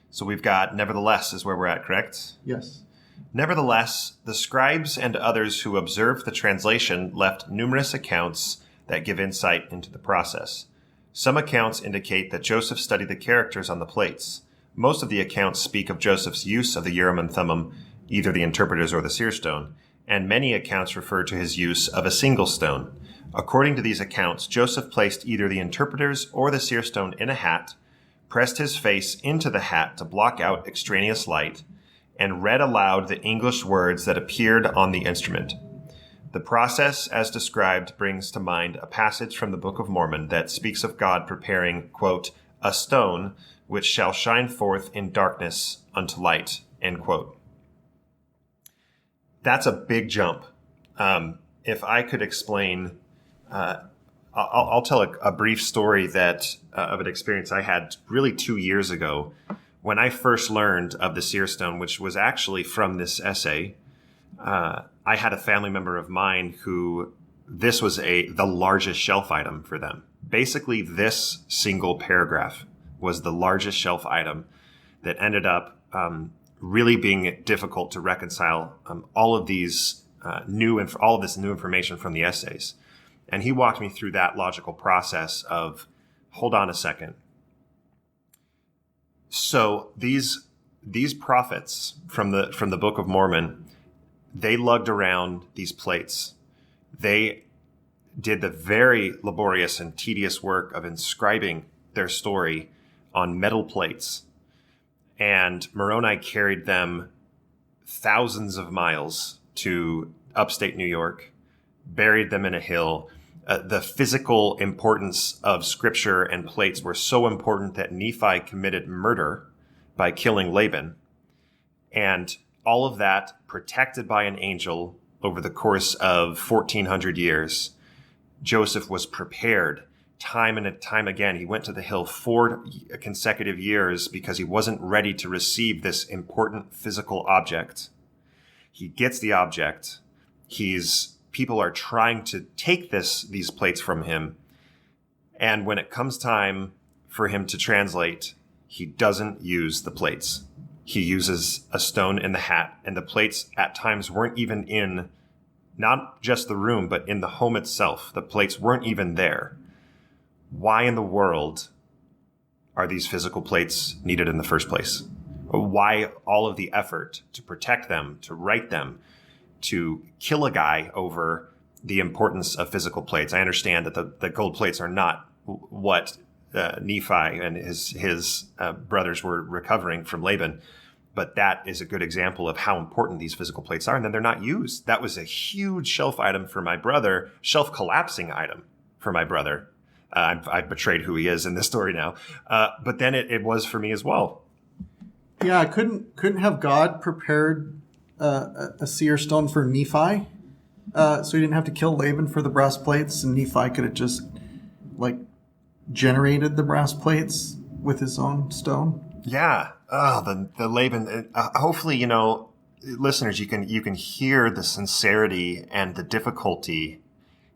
So we've got nevertheless is where we're at, correct? Yes. Nevertheless, the scribes and others who observed the translation left numerous accounts that give insight into the process. Some accounts indicate that Joseph studied the characters on the plates. Most of the accounts speak of Joseph's use of the Urim and Thummim, either the interpreters or the seer stone, and many accounts refer to his use of a single stone. According to these accounts, Joseph placed either the interpreters or the seer stone in a hat, pressed his face into the hat to block out extraneous light, and read aloud the English words that appeared on the instrument. The process, as described, brings to mind a passage from the Book of Mormon that speaks of God preparing, quote, a stone which shall shine forth in darkness unto light, end quote. That's a big jump. If I could explain, I'll tell a brief story that of an experience I had really 2 years ago when I first learned of the seer stone, which was actually from this essay. I had a family member of mine who this was the largest shelf item for them. Basically, this single paragraph was the largest shelf item that ended up really being difficult to reconcile all of this new information from the essays. And he walked me through that logical process of, hold on a second. So these prophets from the Book of Mormon, they lugged around these plates. They did the very laborious and tedious work of inscribing their story on metal plates. And Moroni carried them thousands of miles to upstate New York, buried them in a hill. The physical importance of scripture and plates were so important that Nephi committed murder by killing Laban. And all of that protected by an angel over the course of 1,400 years. Joseph was prepared time and time again. He went to the hill 4 consecutive years because he wasn't ready to receive this important physical object. He gets the object. People are trying to take these plates from him. And when it comes time for him to translate, he doesn't use the plates. He uses a stone in the hat, and the plates at times weren't even in not just the room, but in the home itself. The plates weren't even there. Why in the world are these physical plates needed in the first place? Why all of the effort to protect them, to write them, to kill a guy over the importance of physical plates? I understand that the gold plates are not what Nephi and his brothers were recovering from Laban, but that is a good example of how important these physical plates are, and then they're not used. That was a huge shelf item for my brother, shelf collapsing item for my brother, I've betrayed who he is in this story now. But then it was for me as well. Yeah, couldn't have God prepared a seer stone for Nephi, so he didn't have to kill Laban for the brass plates, and Nephi could have just generated the brass plates with his own stone. Yeah. Oh, the Laban. Hopefully, listeners, you can hear the sincerity and the difficulty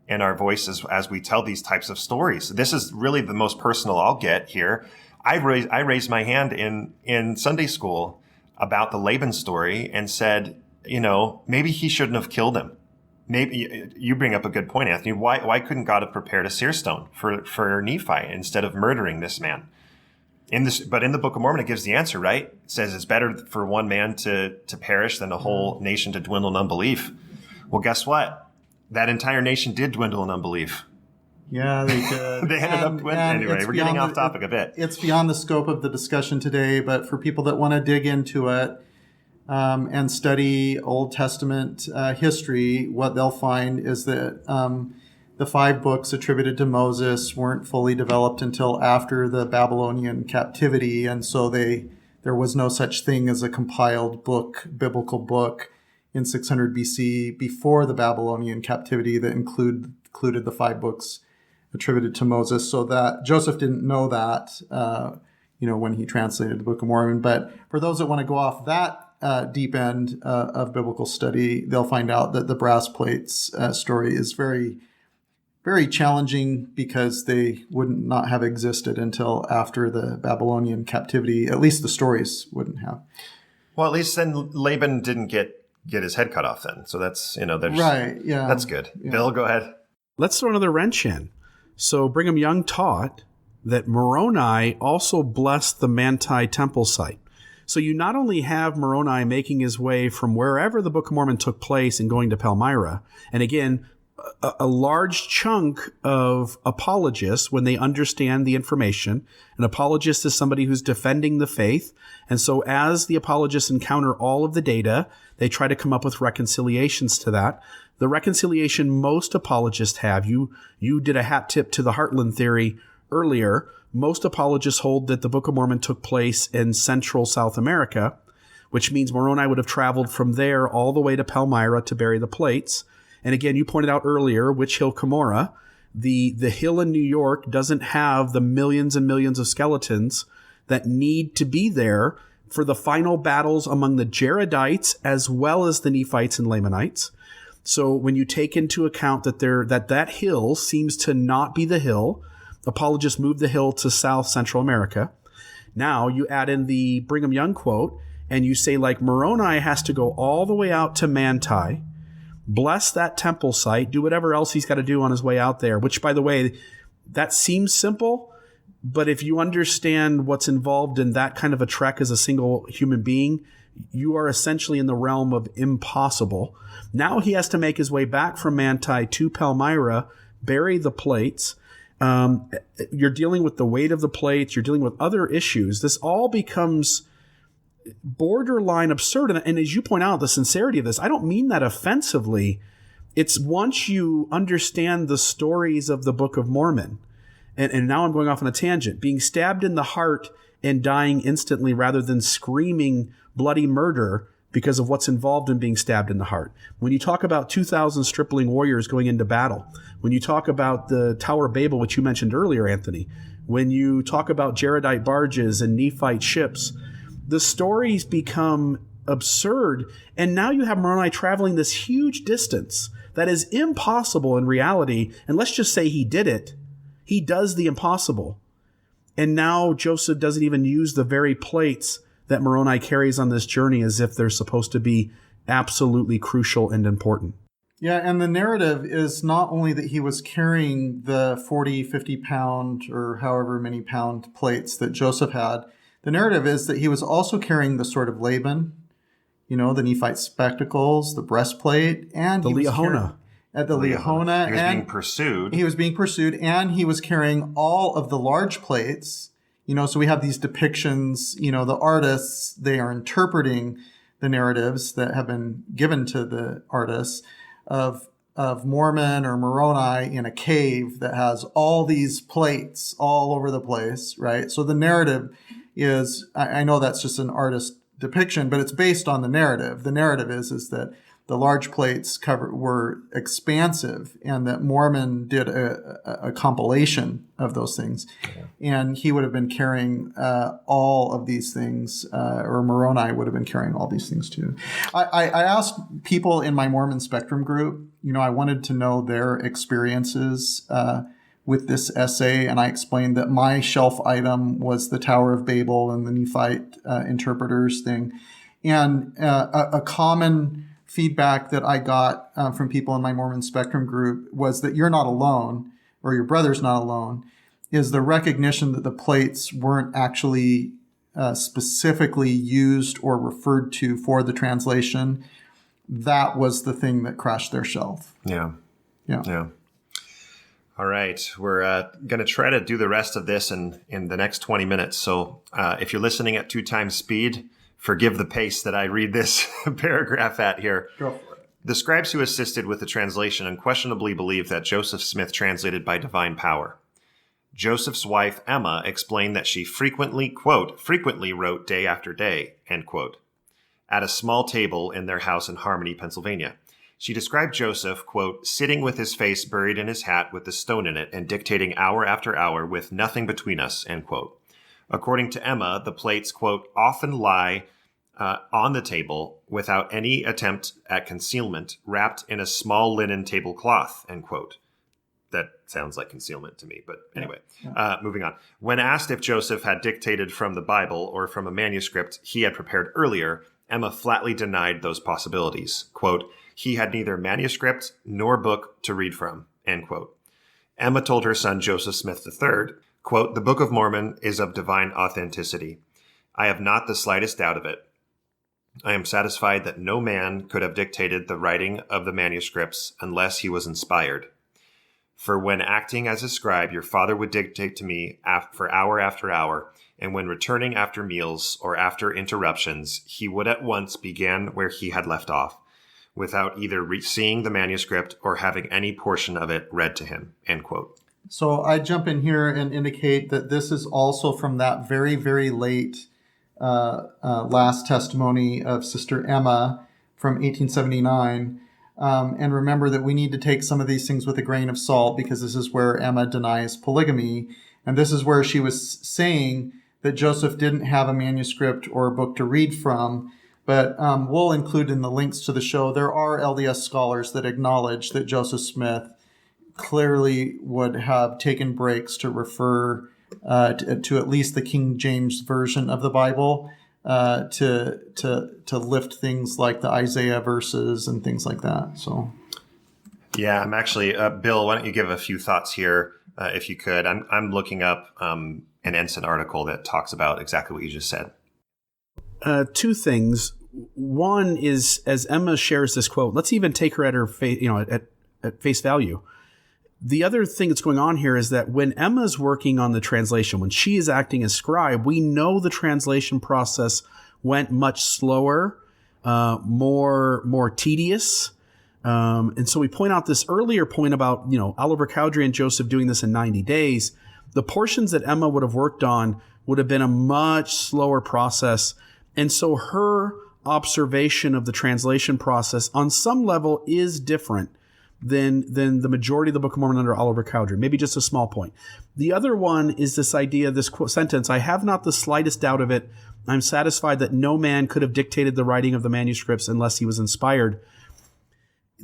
in our voices as we tell these types of stories. This is really the most personal I'll get here. I raised my hand in Sunday school about the Laban story and said, maybe he shouldn't have killed him. Maybe you bring up a good point, Anthony. Why couldn't God have prepared a seer stone for Nephi instead of murdering this man? But in the Book of Mormon, it gives the answer, right? It says it's better for one man to perish than a whole nation to dwindle in unbelief. Well, guess what? That entire nation did dwindle in unbelief. Yeah, they did. They ended up dwindling. Anyway, we're getting off topic a bit. It's beyond the scope of the discussion today, but for people that want to dig into it and study Old Testament history, what they'll find is that the 5 books attributed to Moses weren't fully developed until after the Babylonian captivity, and so there was no such thing as a compiled biblical book in 600 BC before the Babylonian captivity that included the 5 books attributed to Moses. So that Joseph didn't know that, when he translated the Book of Mormon. But for those that want to go off that deep end of biblical study, they'll find out that the brass plates story is very, very challenging because they wouldn't not have existed until after the Babylonian captivity. At least the stories wouldn't have. Well, at least then Laban didn't get his head cut off then. So that's, right. Yeah. That's good. Yeah. Bill, go ahead. Let's throw another wrench in. So Brigham Young taught that Moroni also blessed the Manti temple site. So you not only have Moroni making his way from wherever the Book of Mormon took place and going to Palmyra, and again, a large chunk of apologists, when they understand the information, an apologist is somebody who's defending the faith. And so as the apologists encounter all of the data, they try to come up with reconciliations to that. The reconciliation most apologists have, you did a hat tip to the Heartland theory earlier. Most apologists hold that the Book of Mormon took place in Central South America, which means Moroni would have traveled from there all the way to Palmyra to bury the plates. And again, you pointed out earlier, Witch Hill Cumorah, the hill in New York doesn't have the millions and millions of skeletons that need to be there for the final battles among the Jaredites as well as the Nephites and Lamanites. So when you take into account that hill seems to not be the hill, apologists moved the hill to South Central America. Now you add in the Brigham Young quote, and you say Moroni has to go all the way out to Manti, bless that temple site, do whatever else he's got to do on his way out there, which, by the way, that seems simple, but if you understand what's involved in that kind of a trek as a single human being, you are essentially in the realm of impossible. Now he has to make his way back from Manti to Palmyra, bury the plates. You're dealing with the weight of the plates. You're dealing with other issues. This all becomes borderline absurd. And as you point out, the sincerity of this, I don't mean that offensively. It's once you understand the stories of the Book of Mormon, and now I'm going off on a tangent, being stabbed in the heart and dying instantly rather than screaming bloody murder because of what's involved in being stabbed in the heart. When you talk about 2,000 stripling warriors going into battle, when you talk about the Tower of Babel, which you mentioned earlier, Anthony, when you talk about Jaredite barges and Nephite ships, the stories become absurd. And now you have Moroni traveling this huge distance that is impossible in reality. And let's just say he did it. He does the impossible. And now Joseph doesn't even use the very plates that Moroni carries on this journey as if they're supposed to be absolutely crucial and important. Yeah, and the narrative is not only that he was carrying the 40, 50 pound or however many pound plates that Joseph had. The narrative is that he was also carrying the sword of Laban, the Nephite spectacles, the breastplate, and the Liahona. At the Liahona. He was being pursued. He was being pursued, and he was carrying all of the large plates. So we have these depictions, the artists, they are interpreting the narratives that have been given to the artists of of Mormon or Moroni in a cave that has all these plates all over the place, right? So the narrative is, I know that's just an artist depiction, but it's based on the narrative. The narrative is that the large plates were expansive, and that Mormon did a compilation of those things. And he would have been carrying all of these things, or Moroni would have been carrying all these things too. I asked people in my Mormon Spectrum group, I wanted to know their experiences with this essay, and I explained that my shelf item was the Tower of Babel and the Nephite interpreters thing. And a common feedback that I got from people in my Mormon Spectrum group was that you're not alone, or your brother's not alone, is the recognition that the plates weren't actually specifically used or referred to for the translation. That was the thing that crashed their shelf. Yeah. All right. We're going to try to do the rest of this in the next 20 minutes. So if you're listening at 2 times speed, forgive the pace that I read this paragraph at here. Go for it. The scribes who assisted with the translation unquestionably believed that Joseph Smith translated by divine power. Joseph's wife, Emma, explained that she frequently, quote, frequently wrote day after day, end quote, at a small table in their house in Harmony, Pennsylvania. She described Joseph, quote, sitting with his face buried in his hat with the stone in it and dictating hour after hour with nothing between us, end quote. According to Emma, the plates, quote, often lie on the table without any attempt at concealment, wrapped in a small linen tablecloth, end quote. That sounds like concealment to me, but anyway, moving on. When asked if Joseph had dictated from the Bible or from a manuscript he had prepared earlier, Emma flatly denied those possibilities. Quote, he had neither manuscript nor book to read from, end quote. Emma told her son Joseph Smith III, quote, the Book of Mormon is of divine authenticity. I have not the slightest doubt of it. I am satisfied that no man could have dictated the writing of the manuscripts unless he was inspired. For when acting as a scribe, your father would dictate to me for hour after hour, and when returning after meals or after interruptions, he would at once begin where he had left off, without either seeing the manuscript or having any portion of it read to him, end quote. So I jump in here and indicate that this is also from that very, very late last testimony of Sister Emma from 1879. And remember that we need to take some of these things with a grain of salt, because this is where Emma denies polygamy. And this is where she was saying that Joseph didn't have a manuscript or a book to read from. But we'll include in the links to the show, there are LDS scholars that acknowledge that Joseph Smith clearly would have taken breaks to refer to at least the King James Version of the Bible, to lift things like the Isaiah verses and things like that. So, yeah, I'm actually Bill. Why don't you give a few thoughts here, if you could? I'm looking up an Ensign article that talks about exactly what you just said. 2 things. One is, as Emma shares this quote, let's even take her at her face, at face value. The other thing that's going on here is that when Emma's working on the translation, when she is acting as scribe, we know the translation process went much slower, more tedious. And so we point out this earlier point about, Oliver Cowdery and Joseph doing this in 90 days. The portions that Emma would have worked on would have been a much slower process. And so her observation of the translation process on some level is different than the majority of the Book of Mormon under Oliver Cowdery. Maybe just a small point. The other one is this idea, this quote sentence, I have not the slightest doubt of it. I'm satisfied that no man could have dictated the writing of the manuscripts unless he was inspired.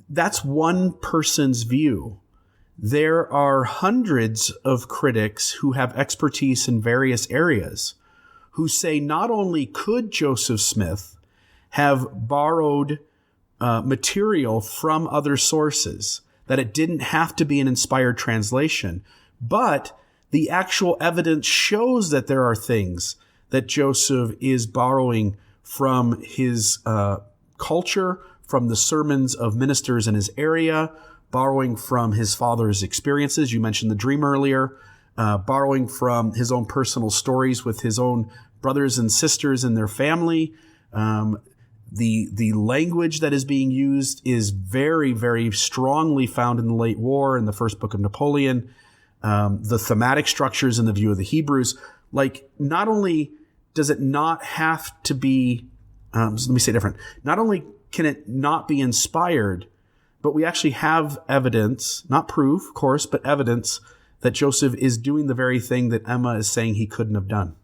That's one person's view. There are hundreds of critics who have expertise in various areas who say not only could Joseph Smith have borrowed material from other sources, that it didn't have to be an inspired translation, but the actual evidence shows that there are things that Joseph is borrowing from his culture, from the sermons of ministers in his area, borrowing from his father's experiences. You mentioned the dream earlier, borrowing from his own personal stories with his own brothers and sisters and their family. The language that is being used is very, very strongly found in the late war, in the first book of Napoleon. The thematic structures in the view of the Hebrews. Like, not only does it not have to be, let me say it different. Not only can it not be inspired, but we actually have evidence, not proof, of course, but evidence that Joseph is doing the very thing that Emma is saying he couldn't have done.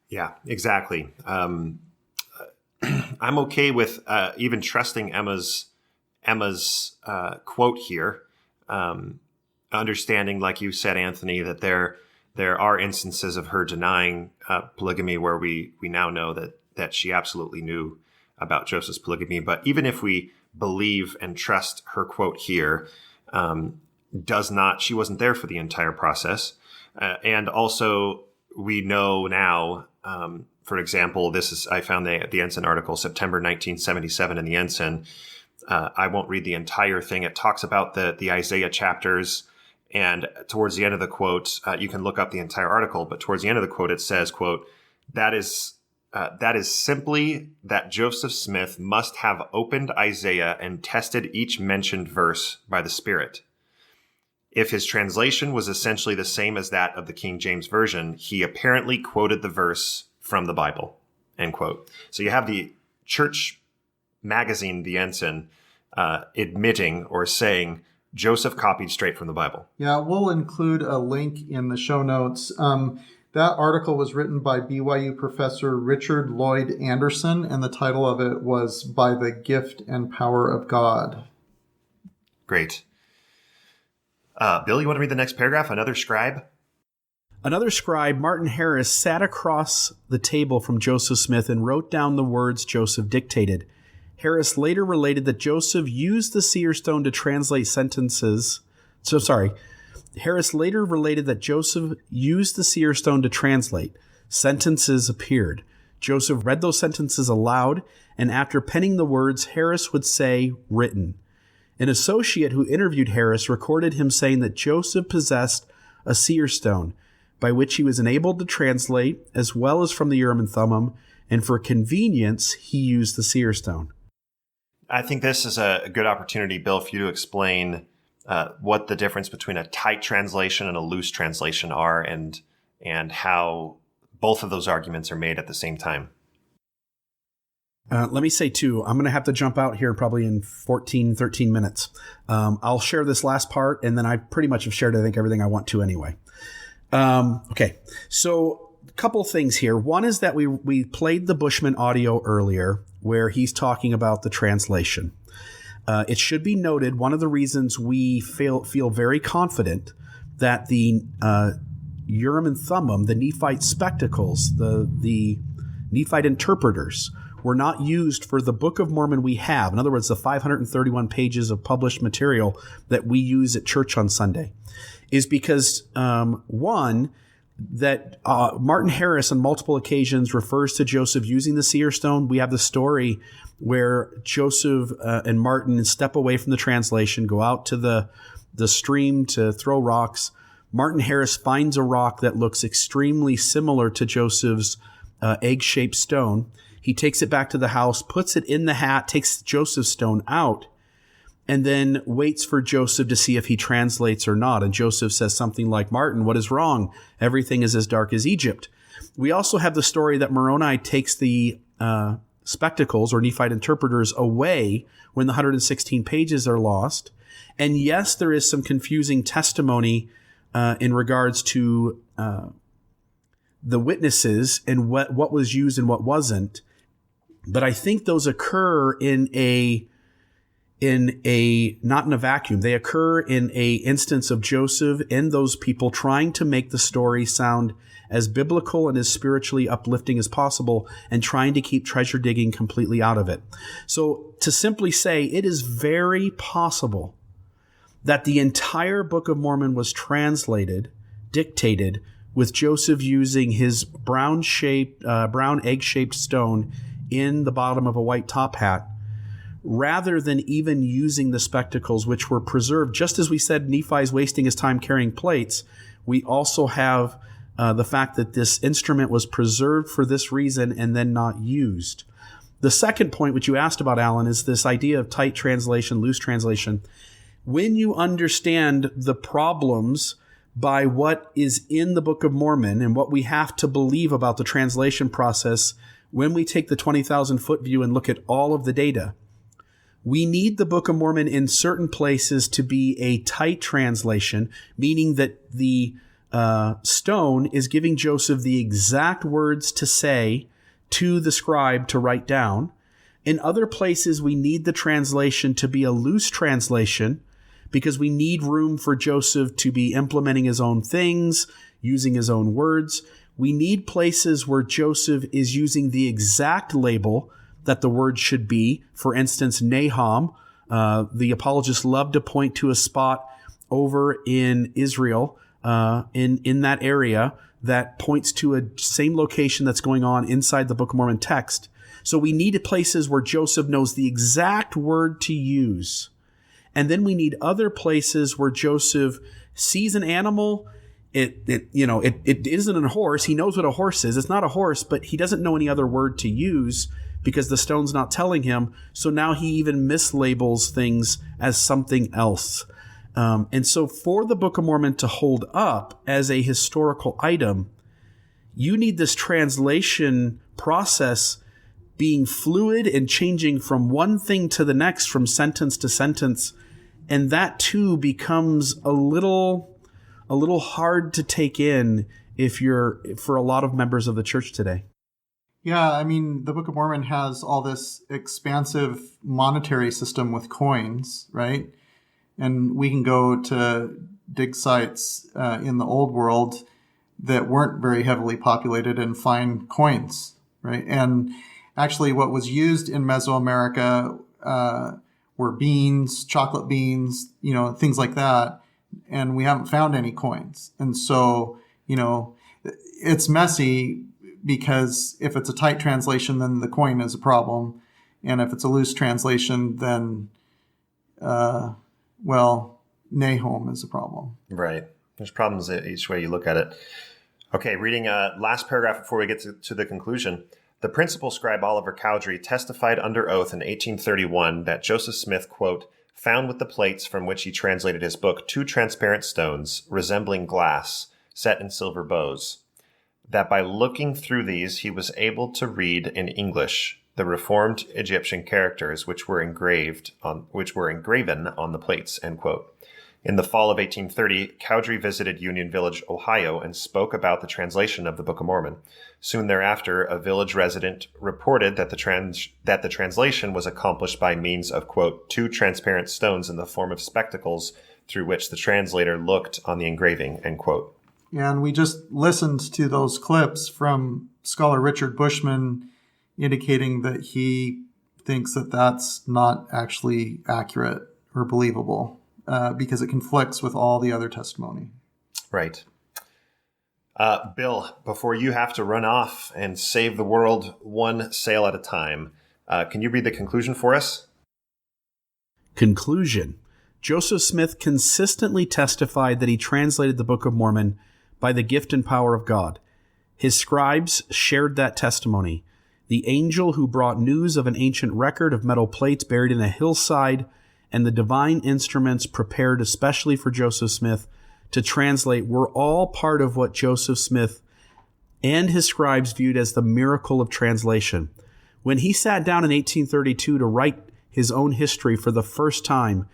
Yeah, exactly. I'm okay with even trusting Emma's quote here, understanding, like you said, Anthony, that there are instances of her denying polygamy where we now know that she absolutely knew about Joseph's polygamy. But even if we believe and trust her quote here, she wasn't there for the entire process. And also, we know now, for example, I found the Ensign article, September 1977 in the Ensign. I won't read the entire thing. It talks about the Isaiah chapters. And towards the end of the quote, you can look up the entire article, but towards the end of the quote, it says, quote, that is simply that Joseph Smith must have opened Isaiah and tested each mentioned verse by the Spirit. If his translation was essentially the same as that of the King James Version, he apparently quoted the verse from the Bible, end quote. So you have the church magazine, the Ensign, admitting or saying Joseph copied straight from the Bible. Yeah, we'll include a link in the show notes. That article was written by BYU professor Richard Lloyd Anderson, and the title of it was By the Gift and Power of God. Great. Bill, you want to read the next paragraph? Another scribe? Another scribe, Martin Harris, sat across the table from Joseph Smith and wrote down the words Joseph dictated. Harris later related that Joseph used the seer stone to translate sentences. Harris later related that Joseph used the seer stone to translate. Sentences appeared. Joseph read those sentences aloud, and after penning the words, Harris would say, written. An associate who interviewed Harris recorded him saying that Joseph possessed a seer stone, by which he was enabled to translate, as well as from the Urim and Thummim, and for convenience, he used the seer stone. I think this is a good opportunity, Bill, for you to explain what the difference between a tight translation and a loose translation are, and how both of those arguments are made at the same time. Let me say, too, I'm going to have to jump out here probably in 13 minutes. I'll share this last part, and then I pretty much have shared, I think, everything I want to anyway. Okay, so a couple things here. One is that we played the Bushman audio earlier where he's talking about the translation. It should be noted, one of the reasons we feel very confident that the Urim and Thummim, the Nephite spectacles, the Nephite interpreters, were not used for the Book of Mormon we have. In other words, the 531 pages of published material that we use at church on Sunday, is because, one, that Martin Harris on multiple occasions refers to Joseph using the seer stone. We have the story where Joseph and Martin step away from the translation, go out to the stream to throw rocks. Martin Harris finds a rock that looks extremely similar to Joseph's egg-shaped stone. He takes it back to the house, puts it in the hat, takes Joseph's stone out, and then waits for Joseph to see if he translates or not. And Joseph says something like, Martin, what is wrong? Everything is as dark as Egypt. We also have the story that Moroni takes the spectacles or Nephite interpreters away when the 116 pages are lost. And yes, there is some confusing testimony in regards to the witnesses and what was used and what wasn't. But I think those occur in a not in a vacuum. They occur in a instance of Joseph and those people trying to make the story sound as biblical and as spiritually uplifting as possible, and trying to keep treasure digging completely out of it. So to simply say, it is very possible that the entire Book of Mormon was dictated with Joseph using his brown egg-shaped stone in the bottom of a white top hat, rather than even using the spectacles, which were preserved. Just as we said Nephi's wasting his time carrying plates, we also have the fact that this instrument was preserved for this reason and then not used. The second point, which you asked about, Allan, is this idea of tight translation, loose translation. When you understand the problems by what is in the Book of Mormon and what we have to believe about the translation process, when we take the 20,000-foot view and look at all of the data, we need the Book of Mormon in certain places to be a tight translation, meaning that the stone is giving Joseph the exact words to say to the scribe to write down. In other places, we need the translation to be a loose translation because we need room for Joseph to be implementing his own things, using his own words. We need places where Joseph is using the exact label that the word should be. For instance, Nahum, the apologists love to point to a spot over in Israel, in that area, that points to a same location that's going on inside the Book of Mormon text. So we need places where Joseph knows the exact word to use. And then we need other places where Joseph sees an animal. It isn't a horse. He knows what a horse is. It's not a horse, but he doesn't know any other word to use because the stone's not telling him. So now he even mislabels things as something else. And so for the Book of Mormon to hold up as a historical item, you need this translation process being fluid and changing from one thing to the next, from sentence to sentence. And that too becomes a little hard to take in for a lot of members of the church today. Yeah, I mean, the Book of Mormon has all this expansive monetary system with coins, right? And we can go to dig sites in the old world that weren't very heavily populated and find coins, right? And actually what was used in Mesoamerica were beans, chocolate beans, things like that. And we haven't found any coins. And so, it's messy because if it's a tight translation, then the coin is a problem. And if it's a loose translation, then, Nahum is a problem. Right. There's problems each way you look at it. Okay, reading last paragraph before we get to the conclusion. The principal scribe Oliver Cowdery testified under oath in 1831 that Joseph Smith, quote, found with the plates from which he translated his book 2 transparent stones resembling glass set in silver bows, that by looking through these he was able to read in English the reformed Egyptian characters which were engraven on the plates, end quote. In the fall of 1830, Cowdery visited Union Village, Ohio, and spoke about the translation of the Book of Mormon. Soon thereafter, a village resident reported that the translation was accomplished by means of, quote, 2 transparent stones in the form of spectacles through which the translator looked on the engraving, end quote. Yeah, and we just listened to those clips from scholar Richard Bushman indicating that he thinks that that's not actually accurate or believable. Because it conflicts with all the other testimony. Right. Bill, before you have to run off and save the world one sail at a time, can you read the conclusion for us? Conclusion. Joseph Smith consistently testified that he translated the Book of Mormon by the gift and power of God. His scribes shared that testimony. The angel who brought news of an ancient record of metal plates buried in a hillside and the divine instruments prepared especially for Joseph Smith to translate were all part of what Joseph Smith and his scribes viewed as the miracle of translation. When he sat down in 1832 to write his own history for the first time,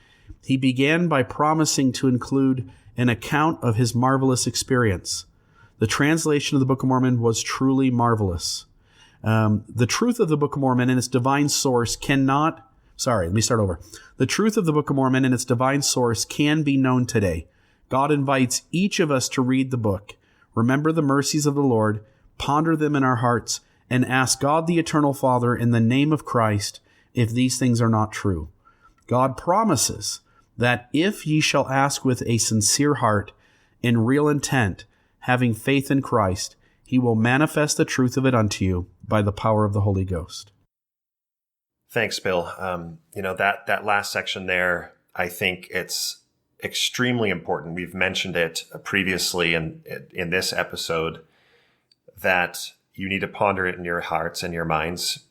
he began by promising to include an account of his marvelous experience. The translation of the Book of Mormon was truly marvelous. The truth of the Book of Mormon and its divine source The truth of the Book of Mormon and its divine source can be known today. God invites each of us to read the book, remember the mercies of the Lord, ponder them in our hearts, and ask God the Eternal Father in the name of Christ if these things are not true. God promises that if ye shall ask with a sincere heart, in real intent, having faith in Christ, he will manifest the truth of it unto you by the power of the Holy Ghost. Thanks, Bill. That last section there, I think it's extremely important. We've mentioned it previously in this episode that you need to ponder it in your hearts and your minds.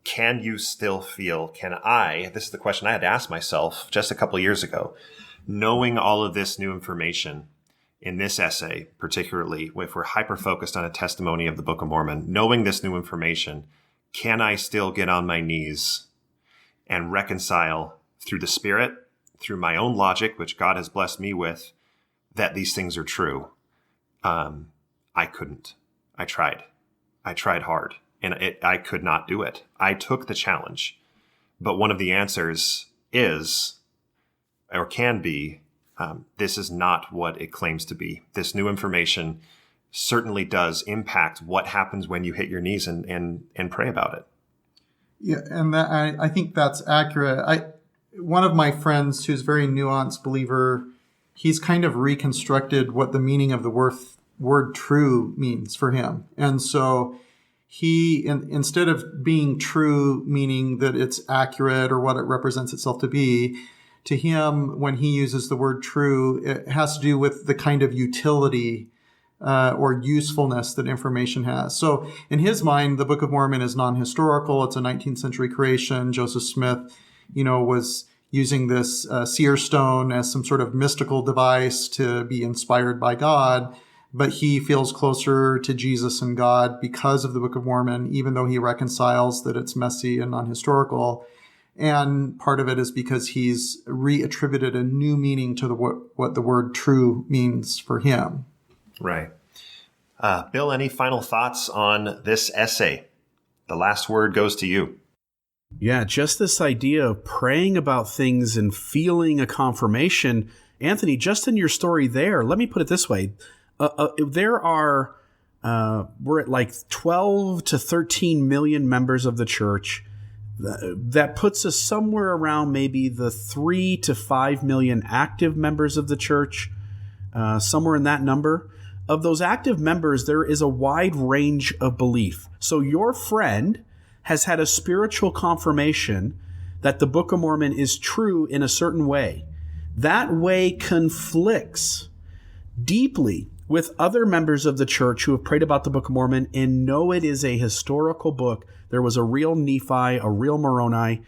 can you still feel, this is the question I had to ask myself just a couple of years ago, knowing all of this new information in this essay, particularly if we're hyper-focused on a testimony of the Book of Mormon, knowing this new information, can I still get on my knees and reconcile through the Spirit, through my own logic, which God has blessed me with, that these things are true? I couldn't. I tried hard, and I could not do it. I took the challenge. But one of the answers is, or can be, this is not what it claims to be. This new information certainly does impact what happens when you hit your knees and pray about it. Yeah, and I think that's accurate. One of my friends who's a very nuanced believer, he's kind of reconstructed what the meaning of the word true means for him. And so he, instead of being true, meaning that it's accurate or what it represents itself to be, to him, when he uses the word true, it has to do with the kind of utility or usefulness that information has. So in his mind, the Book of Mormon is non-historical. It's a 19th century creation. Joseph Smith, was using this seer stone as some sort of mystical device to be inspired by God. But he feels closer to Jesus and God because of the Book of Mormon, even though he reconciles that it's messy and non-historical. And part of it is because he's reattributed a new meaning to what the word true means for him. Right. Bill, any final thoughts on this essay? The last word goes to you. Yeah, just this idea of praying about things and feeling a confirmation. Anthony, just in your story there, let me put it this way. There are, we're at like 12 to 13 million members of the church. That puts us somewhere around maybe the 3 to 5 million active members of the church, somewhere in that number. Of those active members, there is a wide range of belief. So your friend has had a spiritual confirmation that the Book of Mormon is true in a certain way. That way conflicts deeply with other members of the church who have prayed about the Book of Mormon and know it is a historical book. There was a real Nephi, a real Moroni.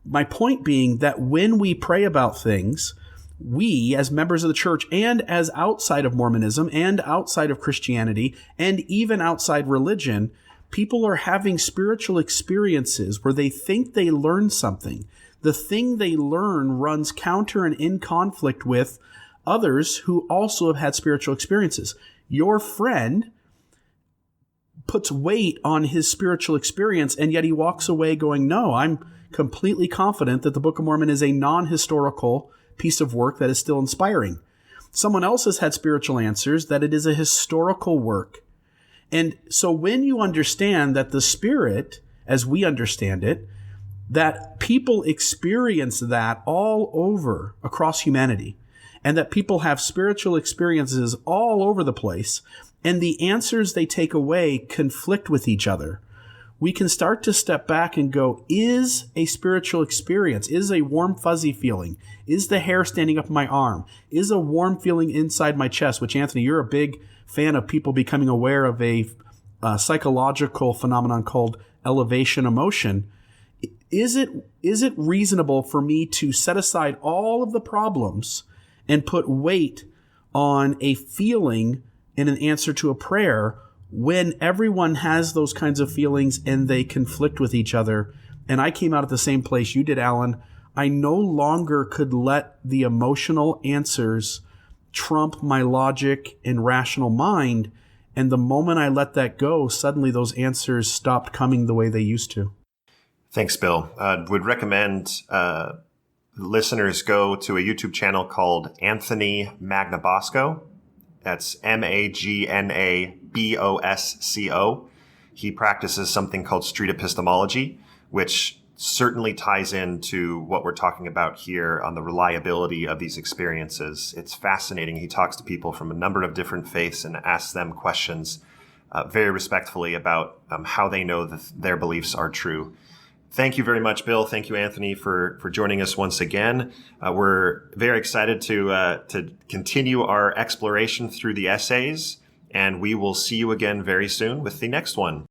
My point being that when we pray about things, we as members of the church and as outside of Mormonism and outside of Christianity and even outside religion, people are having spiritual experiences where they think they learn something. The thing they learn runs counter and in conflict with others who also have had spiritual experiences. Your friend puts weight on his spiritual experience, and yet he walks away going, no, I'm completely confident that the Book of Mormon is a non-historical piece of work that is still inspiring. Someone else has had spiritual answers that it is a historical work. And so when you understand that the Spirit, as we understand it, that people experience that all over across humanity, and that people have spiritual experiences all over the place, and the answers they take away conflict with each other, we can start to step back and go, is a spiritual experience, is a warm fuzzy feeling, is the hair standing up my arm, is a warm feeling inside my chest, which, Anthony, you're a big fan of people becoming aware of a psychological phenomenon called elevation emotion. Is it reasonable for me to set aside all of the problems and put weight on a feeling in an answer to a prayer when everyone has those kinds of feelings and they conflict with each other? And I came out at the same place you did, Allan. I no longer could let the emotional answers trump my logic and rational mind. And the moment I let that go, suddenly those answers stopped coming the way they used to. Thanks, Bill. Would recommend listeners go to a YouTube channel called Anthony Magnabosco. That's Magnabosco. He practices something called street epistemology, which certainly ties into what we're talking about here on the reliability of these experiences. It's fascinating. He talks to people from a number of different faiths and asks them questions very respectfully about how they know that their beliefs are true. Thank you very much, Bill. Thank you, Anthony, for joining us once again. We're very excited to continue our exploration through the essays, and we will see you again very soon with the next one.